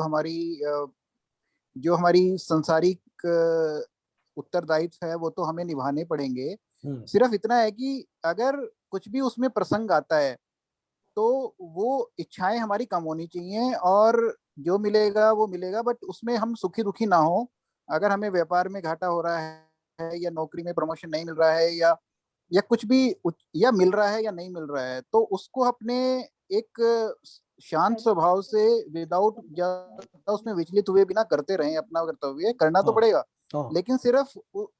हमारी संसारिक उत्तरदायित्व है, वो तो हमें निभाने पड़ेंगे। सिर्फ इतना है कि अगर कुछ भी उसमें प्रसंग आता है तो वो इच्छाएं हमारी कम होनी चाहिए, और जो मिलेगा वो मिलेगा, बट उसमें हम सुखी दुखी ना हो। अगर हमें व्यापार में घाटा हो रहा है, या नौकरी में प्रमोशन नहीं मिल रहा है, या कुछ भी, या मिल रहा है या नहीं मिल रहा है, तो उसको अपने एक शांत स्वभाव से, विदाउट ज्यादा उसमें विचलित हुए बिना करते रहें। अपना कर्तव्य करना तो पड़ेगा, लेकिन सिर्फ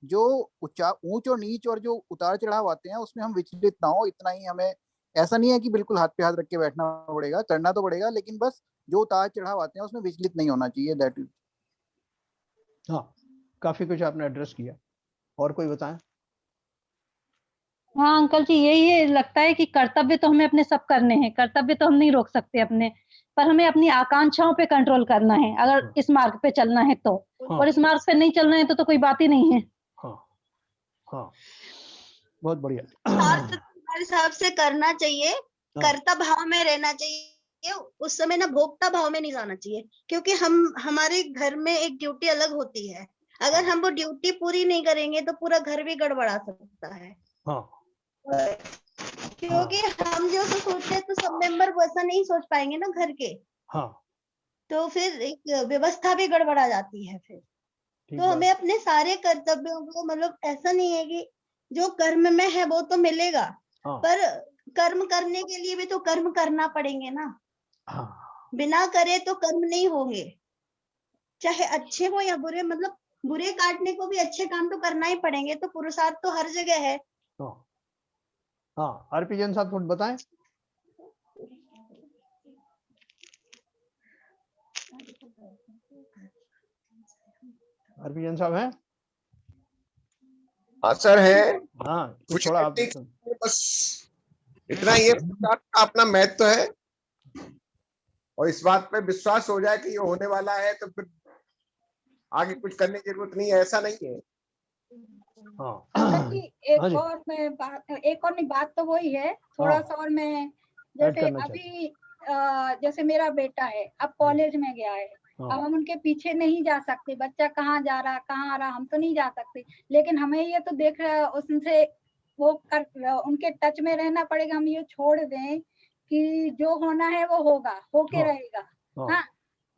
जो ऊंच और नीच और जो उतार चढ़ाव आते हैं उसमें हम विचलित ना हो, इतना ही हमें। ऐसा नहीं है कि बिल्कुल हाथ पे हाथ रख के बैठना पड़ेगा, करना तो पड़ेगा, लेकिन बस जो उतार चढ़ाव आते हैं उसमें विचलित नहीं होना चाहिए। That is. हाँ, काफी कुछ आपने एड्रेस किया। और कोई बताएं? हाँ अंकल जी, यही लगता है कि कर्तव्य तो हमें अपने सब करने हैं, कर्तव्य तो हम नहीं रोक सकते अपने, पर हमें अपनी आकांक्षाओं पे कंट्रोल करना है अगर इस मार्ग पे चलना है तो। और इस मार्ग पे नहीं चलना है तो कोई बात ही नहीं है। हाँ हाँ, बहुत बढ़िया। हमारे हिसाब से करना चाहिए, कर्ता भाव में रहना चाहिए। उस समय ना भोक्ता भाव में नहीं जाना चाहिए, क्योंकि हमारे घर में एक ड्यूटी अलग होती है। अगर हम वो ड्यूटी पूरी नहीं करेंगे तो पूरा घर भी गड़बड़ा सकता है। क्योंकि हम जो सोचते हैं तो सब मेंबर वैसा नहीं सोच पाएंगे ना घर के। तो फिर एक व्यवस्था भी गड़बड़ा जाती है फिर। तो हमें अपने सारे कर्तव्यों को, मतलब ऐसा नहीं है कि जो कर्म में है वो तो मिलेगा, पर कर्म करने के लिए भी तो कर्म करना पड़ेंगे ना। बिना करे तो कर्म नहीं होंगे, चाहे अच्छे हो या बुरे। मतलब बुरे काटने को भी अच्छे काम तो करना ही पड़ेंगे। तो पुरुषार्थ तो हर जगह है। हाँ, आरपी जैन साहब थोड़ा बताएं। आरपी जैन साहब हैं? हाँ सर है। हाँ, कुछ थोड़ा आप बस इतना ये अपना महत्व है, और इस बात पे विश्वास हो जाए कि ये होने वाला है तो फिर आगे कुछ करने की जरूरत नहीं है। ऐसा नहीं है। एक और बात तो वही है, थोड़ा सा। और मैं जैसे अभी जैसे मेरा बेटा है, अब कॉलेज में गया है। अब हम उनके पीछे नहीं जा सकते, बच्चा कहाँ जा रहा कहाँ आ रहा हम तो नहीं जा सकते, लेकिन हमें ये तो देख रहा उनसे वो उनके टच में रहना पड़ेगा। हम ये छोड़ दें कि जो होना है वो होगा, होके रहेगा। हाँ,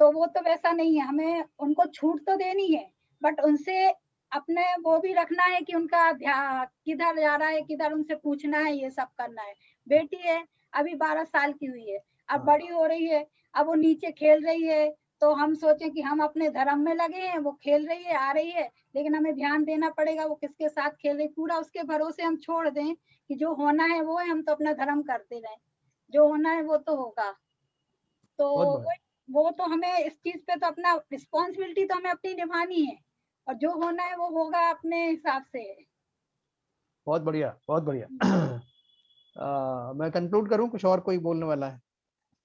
तो वो तो वैसा नहीं है। हमें उनको छूट तो देनी है, बट उनसे अपने वो भी रखना है कि उनका ध्यान किधर जा रहा है, किधर, उनसे पूछना है, ये सब करना है। बेटी है अभी 12 साल की हुई है, अब बड़ी हो रही है, अब वो नीचे खेल रही है। तो हम सोचे कि हम अपने धर्म में लगे हैं, वो खेल रही है, आ रही है, लेकिन हमें ध्यान देना पड़ेगा वो किसके साथ खेल रही। पूरा उसके भरोसे हम छोड़ दें कि जो होना है वो है, हम तो अपना धर्म करते रहें, जो होना है वो तो होगा। तो वो तो हमें इस चीज पे तो अपना रिस्पॉन्सिबिलिटी तो हमें अपनी निभानी है, और जो होना है वो होगा अपने हिसाब से। बहुत बढ़िया, बहुत बढ़िया। मैं कंक्लूड करूं? कुछ और कोई बोलने वाला है?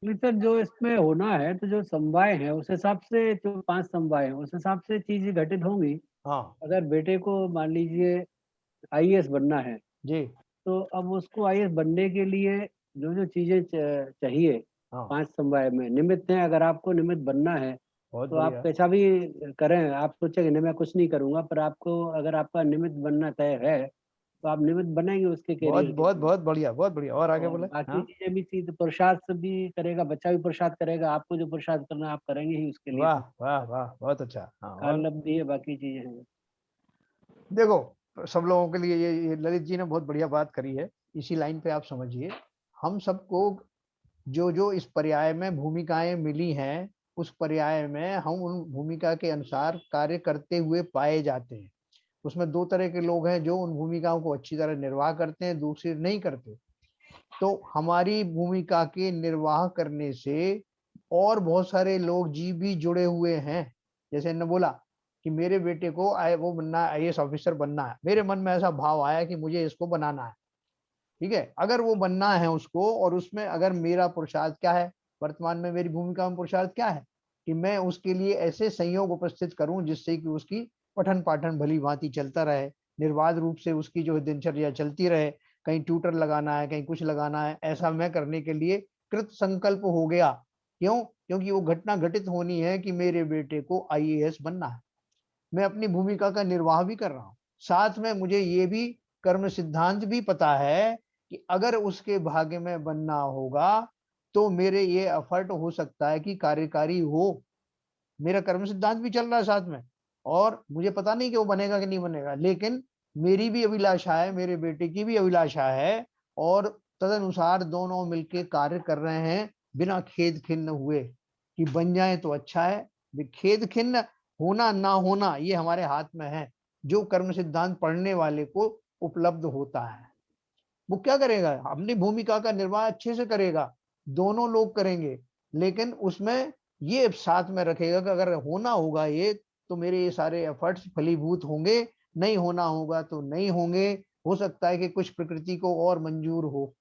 सर, जो इसमें होना है तो जो समवाय है उस हिसाब से, जो 5 समवाय है उस हिसाब से चीजें घटित होंगी। अगर बेटे को मान लीजिए आईएएस बनना है जी, तो अब उसको आईएएस बनने के लिए जो जो चीजें चाहिए 5 समवाय में निमित्त है। अगर आपको निमित्त बनना है तो आप कैसा भी करें, आप सोचेंगे नहीं मैं कुछ नहीं करूंगा, पर आपको अगर आपका निमित्त बनना तय है तो आप निमित्त बनेंगे उसके करियर। बहुत बढ़िया, बहुत बढ़िया। और आगे बोले। बाकी चीजें भी सीधे पुरुषार्थ भी करेगा, बच्चा भी पुरुषार्थ करेगा, आपको जो पुरुषार्थ करना आप करेंगे ही उसके लिए। वाह वाह वाह, बहुत अच्छा। कालब्धि है, बाकी चीजें हैं। देखो, सब लोगों के लिए ये ललित जी ने बहुत बढ़िया बात करी है। इसी लाइन पे आप समझिए, हम सबको जो जो इस पर्याय में भूमिकाएं मिली हैं, उस पर्याय में हम उन भूमिका के अनुसार कार्य करते हुए पाए जाते हैं। उसमें दो तरह के लोग हैं, जो उन भूमिकाओं को अच्छी तरह निर्वाह करते हैं, दूसरे नहीं करते। तो हमारी भूमिका के निर्वाह करने से और बहुत सारे लोग जीव भी जुड़े हुए हैं। जैसे इन्होंने बोला कि मेरे बेटे को वो बनना है, IAS ऑफिसर बनना है, मेरे मन में ऐसा भाव आया कि मुझे इसको बनाना है, ठीक है। अगर वो बनना है उसको, और उसमें अगर मेरा पुरुषार्थ क्या है, वर्तमान में मेरी भूमिका में पुरुषार्थ क्या है कि मैं उसके लिए ऐसे संयोग उपस्थित करूं जिससे कि उसकी पठन पाठन भली भांति चलता रहे, निर्बाध रूप से उसकी जो दिनचर्या चलती रहे। कहीं ट्यूटर लगाना है, कहीं कुछ लगाना है, ऐसा मैं करने के लिए कृत संकल्प हो गया। क्यों? क्योंकि वो घटना घटित होनी है कि मेरे बेटे को IAS बनना है। मैं अपनी भूमिका का निर्वाह भी कर रहा हूँ, साथ में मुझे ये भी कर्म सिद्धांत भी पता है कि अगर उसके भाग्य में बनना होगा तो मेरे ये एफर्ट हो सकता है कि कार्यकारी हो। मेरा कर्म सिद्धांत भी चल रहा है साथ में, और मुझे पता नहीं कि वो बनेगा कि नहीं बनेगा, लेकिन मेरी भी अभिलाषा है, मेरे बेटे की भी अभिलाषा है, और तदनुसार दोनों मिलके कार्य कर रहे हैं बिना खेद खिन्न हुए कि बन जाए तो अच्छा है। खेद खिन्न होना ना होना ये हमारे हाथ में है, जो कर्म सिद्धांत पढ़ने वाले को उपलब्ध होता है। वो क्या करेगा, अपनी भूमिका का निर्वाह अच्छे से करेगा, दोनों लोग करेंगे, लेकिन उसमें ये साथ में रखेगा कि अगर होना होगा ये तो मेरे ये सारे एफर्ट्स फलीभूत होंगे, नहीं होना होगा तो नहीं होंगे, हो सकता है कि कुछ प्रकृति को और मंजूर हो।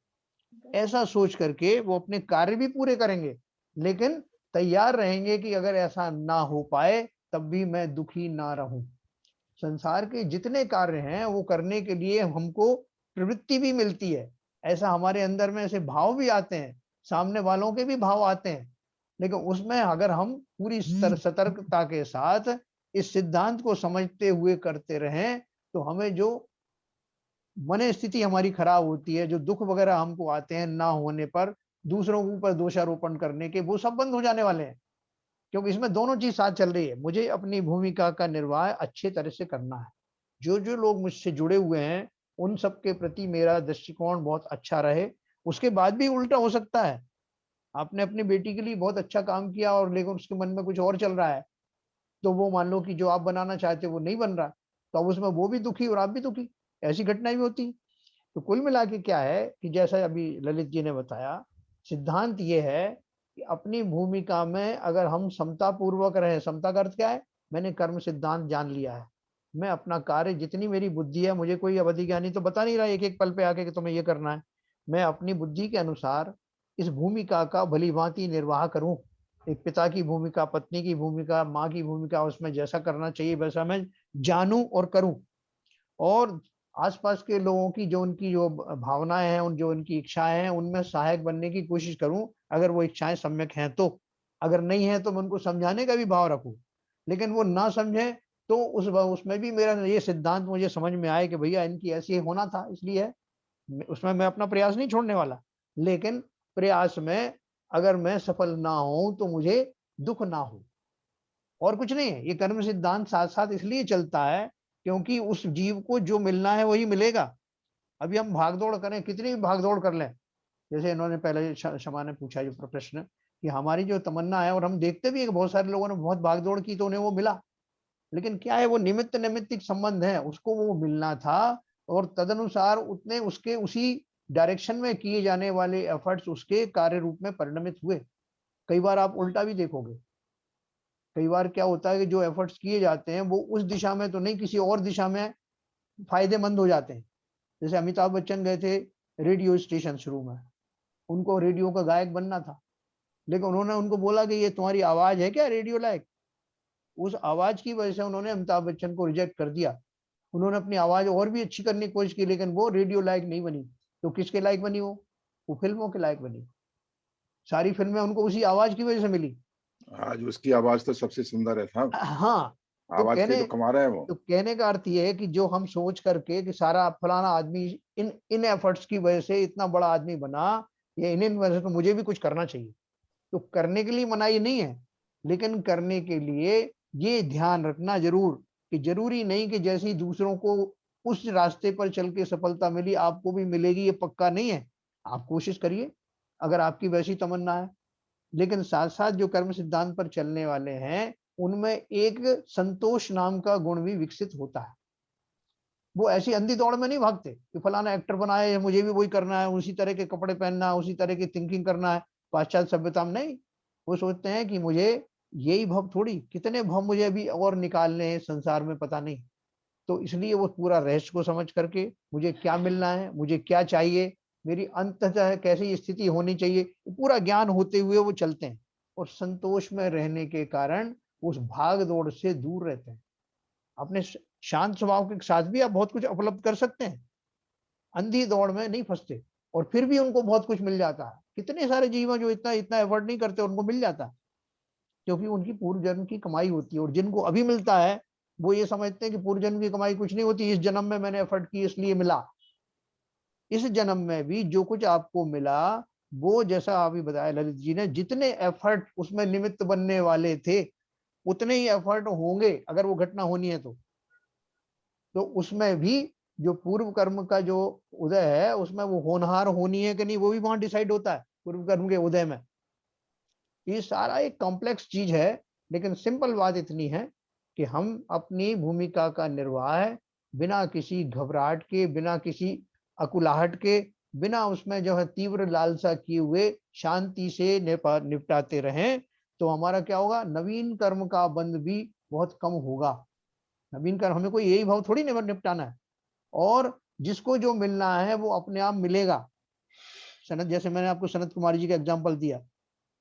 ऐसा सोच करके वो अपने कार्य भी पूरे करेंगे, लेकिन तैयार रहेंगे कि अगर ऐसा ना हो पाए तब भी मैं दुखी ना रहूं। संसार के जितने कार्य हैं वो करने के लिए हमको प्रवृत्ति भी मिलती है, ऐसा हमारे अंदर में ऐसे भाव भी आते हैं, सामने वालों के भी भाव आते हैं, लेकिन उसमें अगर हम पूरी सतर्कता के साथ इस सिद्धांत को समझते हुए करते रहें तो हमें जो मन स्थिति हमारी खराब होती है, जो दुख वगैरह हमको आते हैं ना होने पर, दूसरों के ऊपर दोषारोपण करने के, वो सब बंद हो जाने वाले हैं। क्योंकि इसमें दोनों चीज साथ चल रही है। मुझे अपनी भूमिका का निर्वाह अच्छे तरह से करना है, जो जो लोग मुझसे जुड़े हुए हैं उन सब के प्रति मेरा दृष्टिकोण बहुत अच्छा रहे। उसके बाद भी उल्टा हो सकता है, आपने अपनी बेटी के लिए बहुत अच्छा काम किया और लेकिन उसके मन में कुछ और चल रहा है, तो वो मान लो कि जो आप बनाना चाहते हो वो नहीं बन रहा, तो अब उसमें वो भी दुखी और आप भी दुखी, ऐसी घटनाएं भी होती। तो कुल मिला के क्या है कि जैसा अभी ललित जी ने बताया, सिद्धांत ये है कि अपनी भूमिका में अगर हम समता पूर्वक रहे, समता का अर्थ क्या है, मैंने कर्म सिद्धांत जान लिया है, मैं अपना कार्य जितनी मेरी बुद्धि है, मुझे कोई अवधि ज्ञानी तो बता नहीं रहा एक एक पल पे आके कि तुम्हें ये करना है, मैं अपनी बुद्धि के अनुसार इस भूमिका का भली भांति निर्वाह करूं। एक पिता की भूमिका, पत्नी की भूमिका, माँ की भूमिका, उसमें जैसा करना चाहिए वैसा मैं जानूं और करूं, और आसपास के लोगों की जो उनकी जो भावनाएं हैं, उन जो उनकी इच्छाएं हैं, उनमें सहायक बनने की कोशिश करूं, अगर वो इच्छाएं सम्यक हैं तो। अगर नहीं है तो मैं उनको समझाने का भी भाव रखूं, लेकिन वो ना समझे तो उसमें भी मेरा ये सिद्धांत मुझे समझ में आए कि भैया इनकी ऐसे होना था, इसलिए उसमें मैं अपना प्रयास नहीं छोड़ने वाला, लेकिन प्रयास में अगर मैं सफल ना हूं तो मुझे दुख ना हो, और कुछ नहीं है। ये कर्म सिद्धांत साथ साथ इसलिए चलता है क्योंकि उस जीव को जो मिलना है वही मिलेगा। अभी हम भागदौड़ करें, कितनी भी भागदौड़ कर लें, जैसे इन्होंने पहले शमा ने पूछा जो प्रश्न कि हमारी जो तमन्ना है, और हम देखते भी है कि बहुत सारे लोगों ने बहुत भागदौड़ की तो उन्हें वो मिला, लेकिन क्या है, वो निमित्त नैमित्तिक संबंध है, उसको वो मिलना था, और तदनुसार उतने उसके उसी डायरेक्शन में किए जाने वाले एफर्ट्स उसके कार्य रूप में परिणमित हुए। कई बार आप उल्टा भी देखोगे, कई बार क्या होता है कि जो एफर्ट्स किए जाते हैं वो उस दिशा में तो नहीं, किसी और दिशा में फायदेमंद हो जाते हैं। जैसे अमिताभ बच्चन गए थे रेडियो स्टेशन, शुरू में उनको रेडियो का गायक बनना था, लेकिन उन्होंने उनको बोला कि ये तुम्हारी आवाज है क्या रेडियो लायक, उस आवाज की वजह से उन्होंने अमिताभ बच्चन को रिजेक्ट कर दिया। उन्होंने अपनी आवाज और भी अच्छी करने की कोशिश की, लेकिन वो रेडियो लायक नहीं बनी। तो किसके लायक बनी? वो फिल्मों के लायक बनी। सारी फिल्में उनको उसी आवाज की वजह से मिली। आज उसकी आवाज तो सबसे सुंदर है साहब। हाँ, आवाज से तो कमा रहे हैं वो। तो कहने का अर्थ ये है कि जो हम सोच करके कि सारा फलाना आदमी इन एफर्ट्स की वजह से इतना बड़ा आदमी बना, या इन वजह से मुझे भी कुछ करना चाहिए, तो करने के लिए मनाही नहीं है, लेकिन करने के लिए ये ध्यान रखना जरूर कि जरूरी नहीं कि जैसे दूसरों को उस रास्ते पर चल के सफलता मिली आपको भी मिलेगी, ये पक्का नहीं है। आप कोशिश करिए अगर आपकी वैसी तमन्ना है, लेकिन साथ साथ जो कर्म सिद्धांत पर चलने वाले हैं उनमें एक संतोष नाम का गुण भी विकसित होता है। वो ऐसी अंधी दौड़ में नहीं भागते कि फलाना एक्टर बना है मुझे भी वही करना है, उसी तरह के कपड़े पहनना है, उसी तरह की थिंकिंग करना है पाश्चात्य सभ्यता में। नहीं, वो सोचते हैं कि मुझे यही भव थोड़ी, कितने भव मुझे अभी और निकालने हैं संसार में पता नहीं। तो इसलिए वो पूरा रहस्य को समझ करके मुझे क्या मिलना है, मुझे क्या चाहिए, मेरी अंततः कैसी स्थिति होनी चाहिए, पूरा ज्ञान होते हुए वो चलते हैं। और संतोष में रहने के कारण उस भाग दौड़ से दूर रहते हैं। अपने शांत स्वभाव के साथ भी आप बहुत कुछ उपलब्ध कर सकते हैं, अंधी दौड़ में नहीं फंसते, और फिर भी उनको बहुत कुछ मिल जाता है। कितने सारे जीव जो इतना इतना एफर्ट नहीं करते उनको मिल जाता है, क्योंकि उनकी पूर्व जन्म की कमाई होती है। और जिनको अभी मिलता है वो ये समझते हैं कि पूर्व जन्म की कमाई कुछ नहीं होती, इस जन्म में मैंने एफर्ट की इसलिए मिला। इस जन्म में भी जो कुछ आपको मिला वो, जैसा अभी बताया ललित जी ने, जितने एफर्ट उसमें निमित्त बनने वाले थे उतने ही एफर्ट होंगे अगर वो घटना होनी है तो उसमें भी जो पूर्व कर्म का जो उदय है उसमें वो होनहार होनी है कि नहीं वो भी वहां डिसाइड होता है पूर्व कर्म के उदय में। ये सारा एक कॉम्प्लेक्स चीज है, लेकिन सिंपल बात इतनी है कि हम अपनी भूमिका का निर्वाह बिना किसी घबराहट के, बिना किसी अकुलाहट के, बिना उसमें जो है तीव्र लालसा किए हुए शांति से निपटाते रहें, तो हमारा क्या होगा, नवीन कर्म का बंध भी बहुत कम होगा। नवीन कर्म, हमें कोई यही भाव थोड़ी निपटाना है, और जिसको जो मिलना है वो अपने आप मिलेगा। सनत, जैसे मैंने आपको सनत कुमार जी का एग्जाम्पल दिया,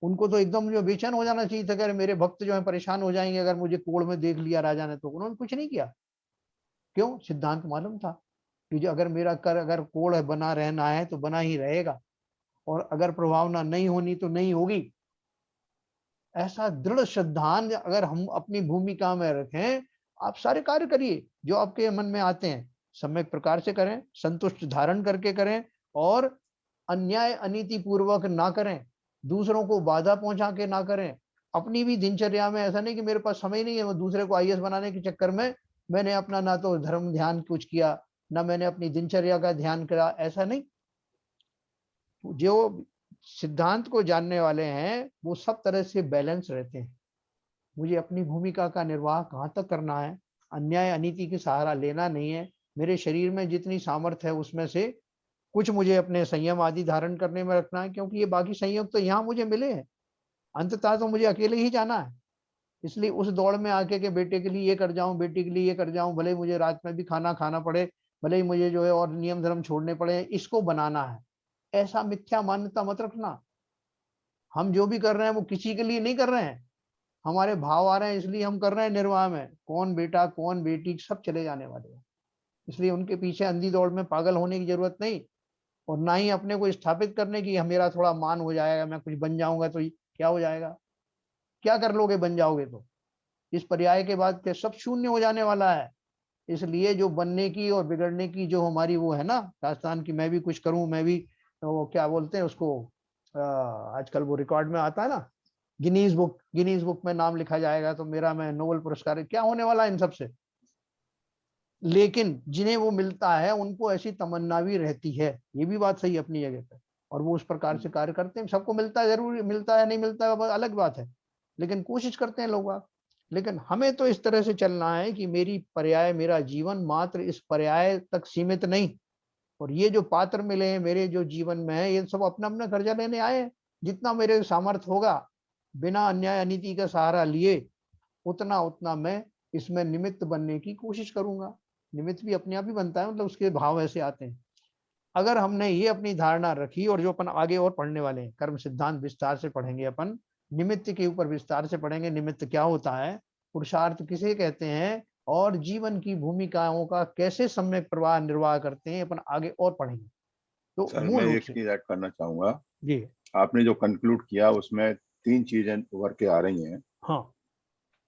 उनको तो एकदम जो बेचैन हो जाना चाहिए था, अगर मेरे भक्त जो है परेशान हो जाएंगे अगर मुझे कोड़ में देख लिया राजा ने, तो उन्होंने कुछ नहीं किया। क्यों? सिद्धांत मालूम था कि जो अगर मेरा कर अगर कोड़ बना रहना है तो बना ही रहेगा, और अगर प्रभावना नहीं होनी तो नहीं होगी। ऐसा दृढ़ सिद्धांत अगर हम अपनी भूमिका में रखें, आप सारे कार्य करिए जो आपके मन में आते हैं, सम्यक प्रकार से करें, संतुष्ट धारण करके करें, और अन्याय अनीति पूर्वक ना करें, दूसरों को बाधा पहुंचा के ना करें। अपनी भी दिनचर्या में ऐसा नहीं कि मेरे पास समय नहीं है, वो दूसरे को आईएएस बनाने के चक्कर में मैंने अपना ना तो धर्म ध्यान कुछ किया, ना मैंने अपनी दिनचर्या का ध्यान करा, ऐसा नहीं। जो सिद्धांत को जानने वाले हैं वो सब तरह से बैलेंस रहते हैं। मुझे अपनी भूमिका का निर्वाह कहाँ तक करना है, अन्याय अनीति की सहारा लेना नहीं है। मेरे शरीर में जितनी सामर्थ्य है उसमें से कुछ मुझे अपने संयम आदि धारण करने में रखना है, क्योंकि ये बाकी संयोग तो यहाँ मुझे मिले हैं, अंततः तो मुझे अकेले ही जाना है। इसलिए उस दौड़ में आके के बेटे के लिए ये कर जाऊं, बेटी के लिए ये कर जाऊं, भले मुझे रात में भी खाना खाना पड़े, भले ही मुझे जो है और नियम धर्म छोड़ने पड़े, इसको बनाना है, ऐसा मिथ्या मान्यता मत रखना। हम जो भी कर रहे हैं वो किसी के लिए नहीं कर रहे हैं, हमारे भाव आ रहे हैं इसलिए हम कर रहे हैं निर्वाह में। कौन बेटा कौन बेटी सब चले जाने वाले हैं, इसलिए उनके पीछे अंधी दौड़ में पागल होने की जरूरत नहीं, और ना ही अपने को स्थापित करने की मेरा थोड़ा मान हो जाएगा, मैं कुछ बन जाऊंगा तो क्या हो जाएगा, क्या कर लोगे बन जाओगे तो। इस पर्याय के बाद के सब शून्य हो जाने वाला है। इसलिए जो बनने की और बिगड़ने की जो हमारी वो है ना दास्तान की, मैं भी कुछ करूं, मैं भी वो क्या बोलते हैं उसको, आजकल वो रिकॉर्ड में आता है ना, गिनीज बुक में नाम लिखा जाएगा तो मेरा, मैं नोबेल पुरस्कार, क्या होने वाला है इन सबसे। लेकिन जिन्हें वो मिलता है उनको ऐसी तमन्ना भी रहती है, ये भी बात सही अपनी जगह पे, और वो उस प्रकार से कार्य करते हैं। सबको मिलता है, जरूर मिलता है नहीं मिलता है अलग बात है, लेकिन कोशिश करते हैं लोग। लेकिन हमें तो इस तरह से चलना है कि मेरी पर्याय, मेरा जीवन मात्र इस पर्याय तक सीमित नहीं, और ये जो पात्र मिले हैं मेरे जो जीवन में है, ये सब अपना अपना कर्जा लेने आए। जितना मेरे सामर्थ्य होगा बिना अन्याय अनीति का सहारा लिए, उतना उतना मैं इसमें निमित्त बनने की कोशिश करूंगा। निमित्त भी अपने आप ही बनता है, मतलब उसके भाव ऐसे आते हैं। अगर हमने ये अपनी धारणा रखी, और जो अपन आगे और पढ़ने वाले हैं कर्म सिद्धांत विस्तार से पढ़ेंगे, अपन निमित्त के ऊपर विस्तार से पढ़ेंगे, निमित्त क्या होता है, पुरुषार्थ किसे कहते हैं, और जीवन की भूमिकाओं का कैसे सम्यक प्रवाह निर्वाह करते हैं, अपन आगे और पढ़ेंगे। तो सर मैं एक चीज ऐड करना चाहूंगा जी। आपने जो कंक्लूड किया उसमें 3 चीजें उभर के आ रही हैं। हाँ,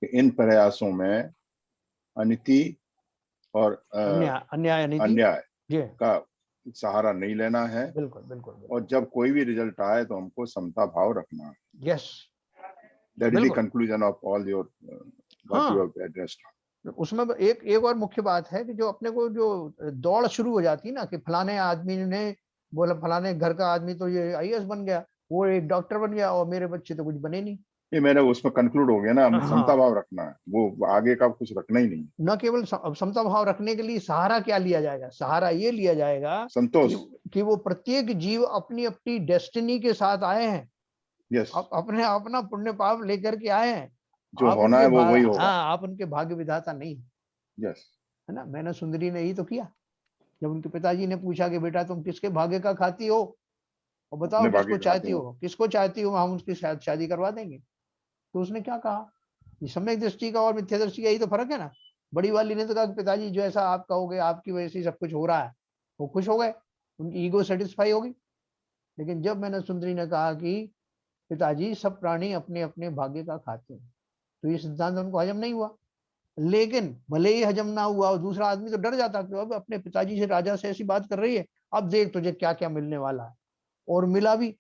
कि इन प्रयासों में अनिति और अन्याय का सहारा नहीं लेना है। बिल्कुल बिल्कुल, बिल्कुल। और जब कोई भी रिजल्ट आए तो हमको समता भाव रखना है। Yes, that is the conclusion of all your what you have addressed. उसमें एक और मुख्य बात है कि जो अपने को जो दौड़ शुरू हो जाती है ना, कि फलाने आदमी ने बोला, फलाने घर का आदमी तो ये आईएएस बन गया, वो एक डॉक्टर बन गया, और मेरे बच्चे तो कुछ बने नहीं, ये मैंने उसमें कंक्लूड हो गया ना, समता भाव रखना है, वो आगे का कुछ रखना ही नहीं। न केवल समता भाव रखने के लिए सहारा क्या लिया जाएगा, सहारा ये लिया जाएगा संतोष कि वो प्रत्येक जीव अपनी अपनी डेस्टिनी के साथ आए हैं। यस, अपने अपना पुण्य पाप लेकर के आए हैं, जो होना है वो वही होगा। हाँ, आप उनके भाग्य विधाता नहीं। यस, है ना। मैंने सुंदरी ने ही तो किया, जब उनके पिताजी ने पूछा कि बेटा तुम किसके भाग्य का खाती हो और बताओ किसको चाहती हो, किसको चाहती हो, हम उसकी शादी करवा देंगे। तो उसने क्या कहा, ये सम्यक दृष्टि का और मिथ्या दृष्टि का यही तो फर्क है ना। बड़ी वाली ने तो कहा पिताजी जो ऐसा आप कहोगे आपकी वजह से सब कुछ हो रहा है, वो खुश हो गए, उनकी ईगो सेटिस्फाई होगी। लेकिन जब मैंने सुंदरी ने कहा कि पिताजी सब प्राणी अपने अपने भाग्य का खाते हैं, तो ये सिद्धांत उनको हजम नहीं हुआ। लेकिन भले ही हजम ना हुआ, और दूसरा आदमी तो डर जाता कि अब अपने पिताजी से, राजा से ऐसी बात कर रही है, अब देख तुझे क्या क्या मिलने वाला है। और मिला भी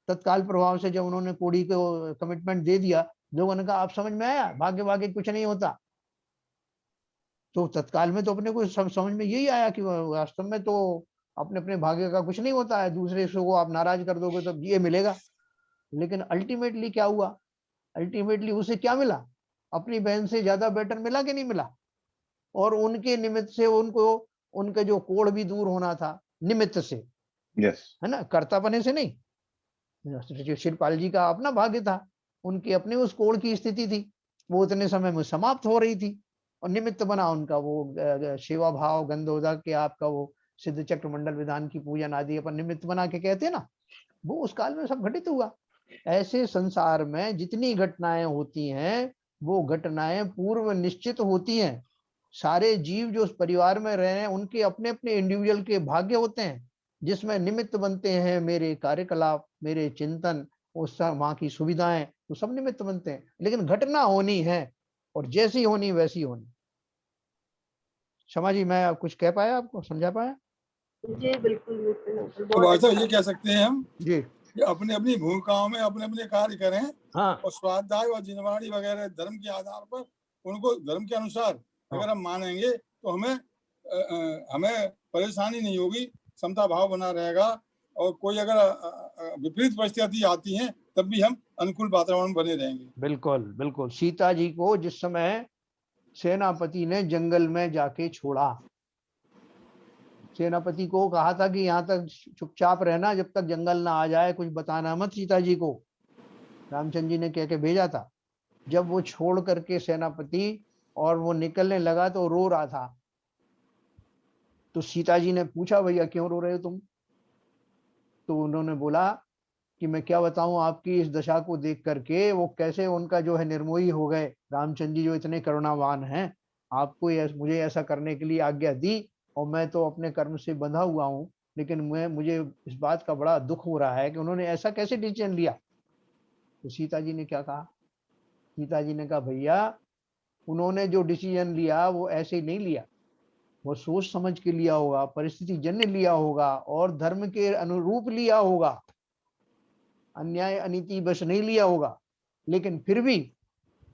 तत्काल प्रभाव से। जब उन्होंने कोड़ी को कमिटमेंट दे दिया, लोगों ने कहा आप समझ में आया, भाग्य भाग्य कुछ नहीं होता। तो तत्काल में तो अपने को समझ में यही आया कि वास्तव में तो अपने अपने भाग्य का कुछ नहीं होता है, दूसरे को आप नाराज कर दोगे तो ये मिलेगा। लेकिन अल्टीमेटली क्या हुआ, अल्टीमेटली उसे क्या मिला, अपनी बहन से ज्यादा बेटर मिला कि नहीं मिला। और उनके निमित्त से उनको उनका जो कोढ़ भी दूर होना था, निमित्त से। यस, है ना, कर्तापने से नहीं। शिवपाल जी का अपना भाग्य था, उनकी अपनी उस कोढ़ की स्थिति थी, वो उतने समय में समाप्त हो रही थी, और निमित्त बना उनका वो सेवा भाव गंधोदक के आपका वो सिद्ध चक्र मंडल विधान की पूजन आदि अपन निमित्त बना के कहते हैं ना, वो उस काल में सब घटित हुआ। ऐसे संसार में जितनी घटनाएं होती हैं वो घटनाएं पूर्व निश्चित होती हैं। सारे जीव जो उस परिवार में रहे हैं उनके अपने अपने इंडिविजुअल के भाग्य होते हैं, जिसमें निमित्त बनते हैं मेरे कार्यकलाप, मेरे चिंतन, उस वहां की सुविधाएं, तो सब निमित्त बनते हैं। लेकिन घटना होनी है, और जैसी होनी वैसी होनी। शमा जी, मैं कुछ कह पाया, आपको समझा पाया? जी बिल्कुल। तो भाई साहब ये कह सकते हैं हम जी कि अपनी अपनी भूमिकाओं में अपने अपने कार्य करें। हाँ। और स्वाध्याय और जिनवाणी वगैरह धर्म के आधार पर उनको धर्म के अनुसार अगर हम मानेंगे तो हमें परेशानी नहीं होगी, समता भाव बना रहेगा। और कोई अगर विपरीत परिस्थिति आती है तब भी हम अनुकूल वातावरण बने रहेंगे। बिल्कुल बिल्कुल। सीता जी को जिस समय सेनापति ने जंगल में जाके छोड़ा, सेनापति को कहा था कि यहाँ तक चुपचाप रहना, जब तक जंगल ना आ जाए कुछ बताना मत सीता जी को, रामचंद्र जी ने कह के भेजा था। जब वो छोड़ करके सेनापति और वो निकलने लगा तो रो रहा था। तो सीता जी ने पूछा भैया क्यों रो रहे हो तुम? तो उन्होंने बोला कि मैं क्या बताऊं आपकी इस दशा को देख करके, वो कैसे उनका जो है निर्मोही हो गए। रामचंद्र जी जो इतने करुणावान हैं, आपको मुझे ऐसा करने के लिए आज्ञा दी, और मैं तो अपने कर्म से बंधा हुआ हूँ, लेकिन मुझे इस बात का बड़ा दुख हो रहा है कि उन्होंने ऐसा कैसे डिसीजन लिया। तो सीता जी ने क्या कहा, सीता जी ने कहा भैया उन्होंने जो डिसीजन लिया वो ऐसे ही नहीं लिया, वो सोच समझ के लिया होगा, परिस्थिति जन्य लिया होगा, और धर्म के अनुरूप लिया होगा, अन्याय अनीति बस नहीं लिया होगा। लेकिन फिर भी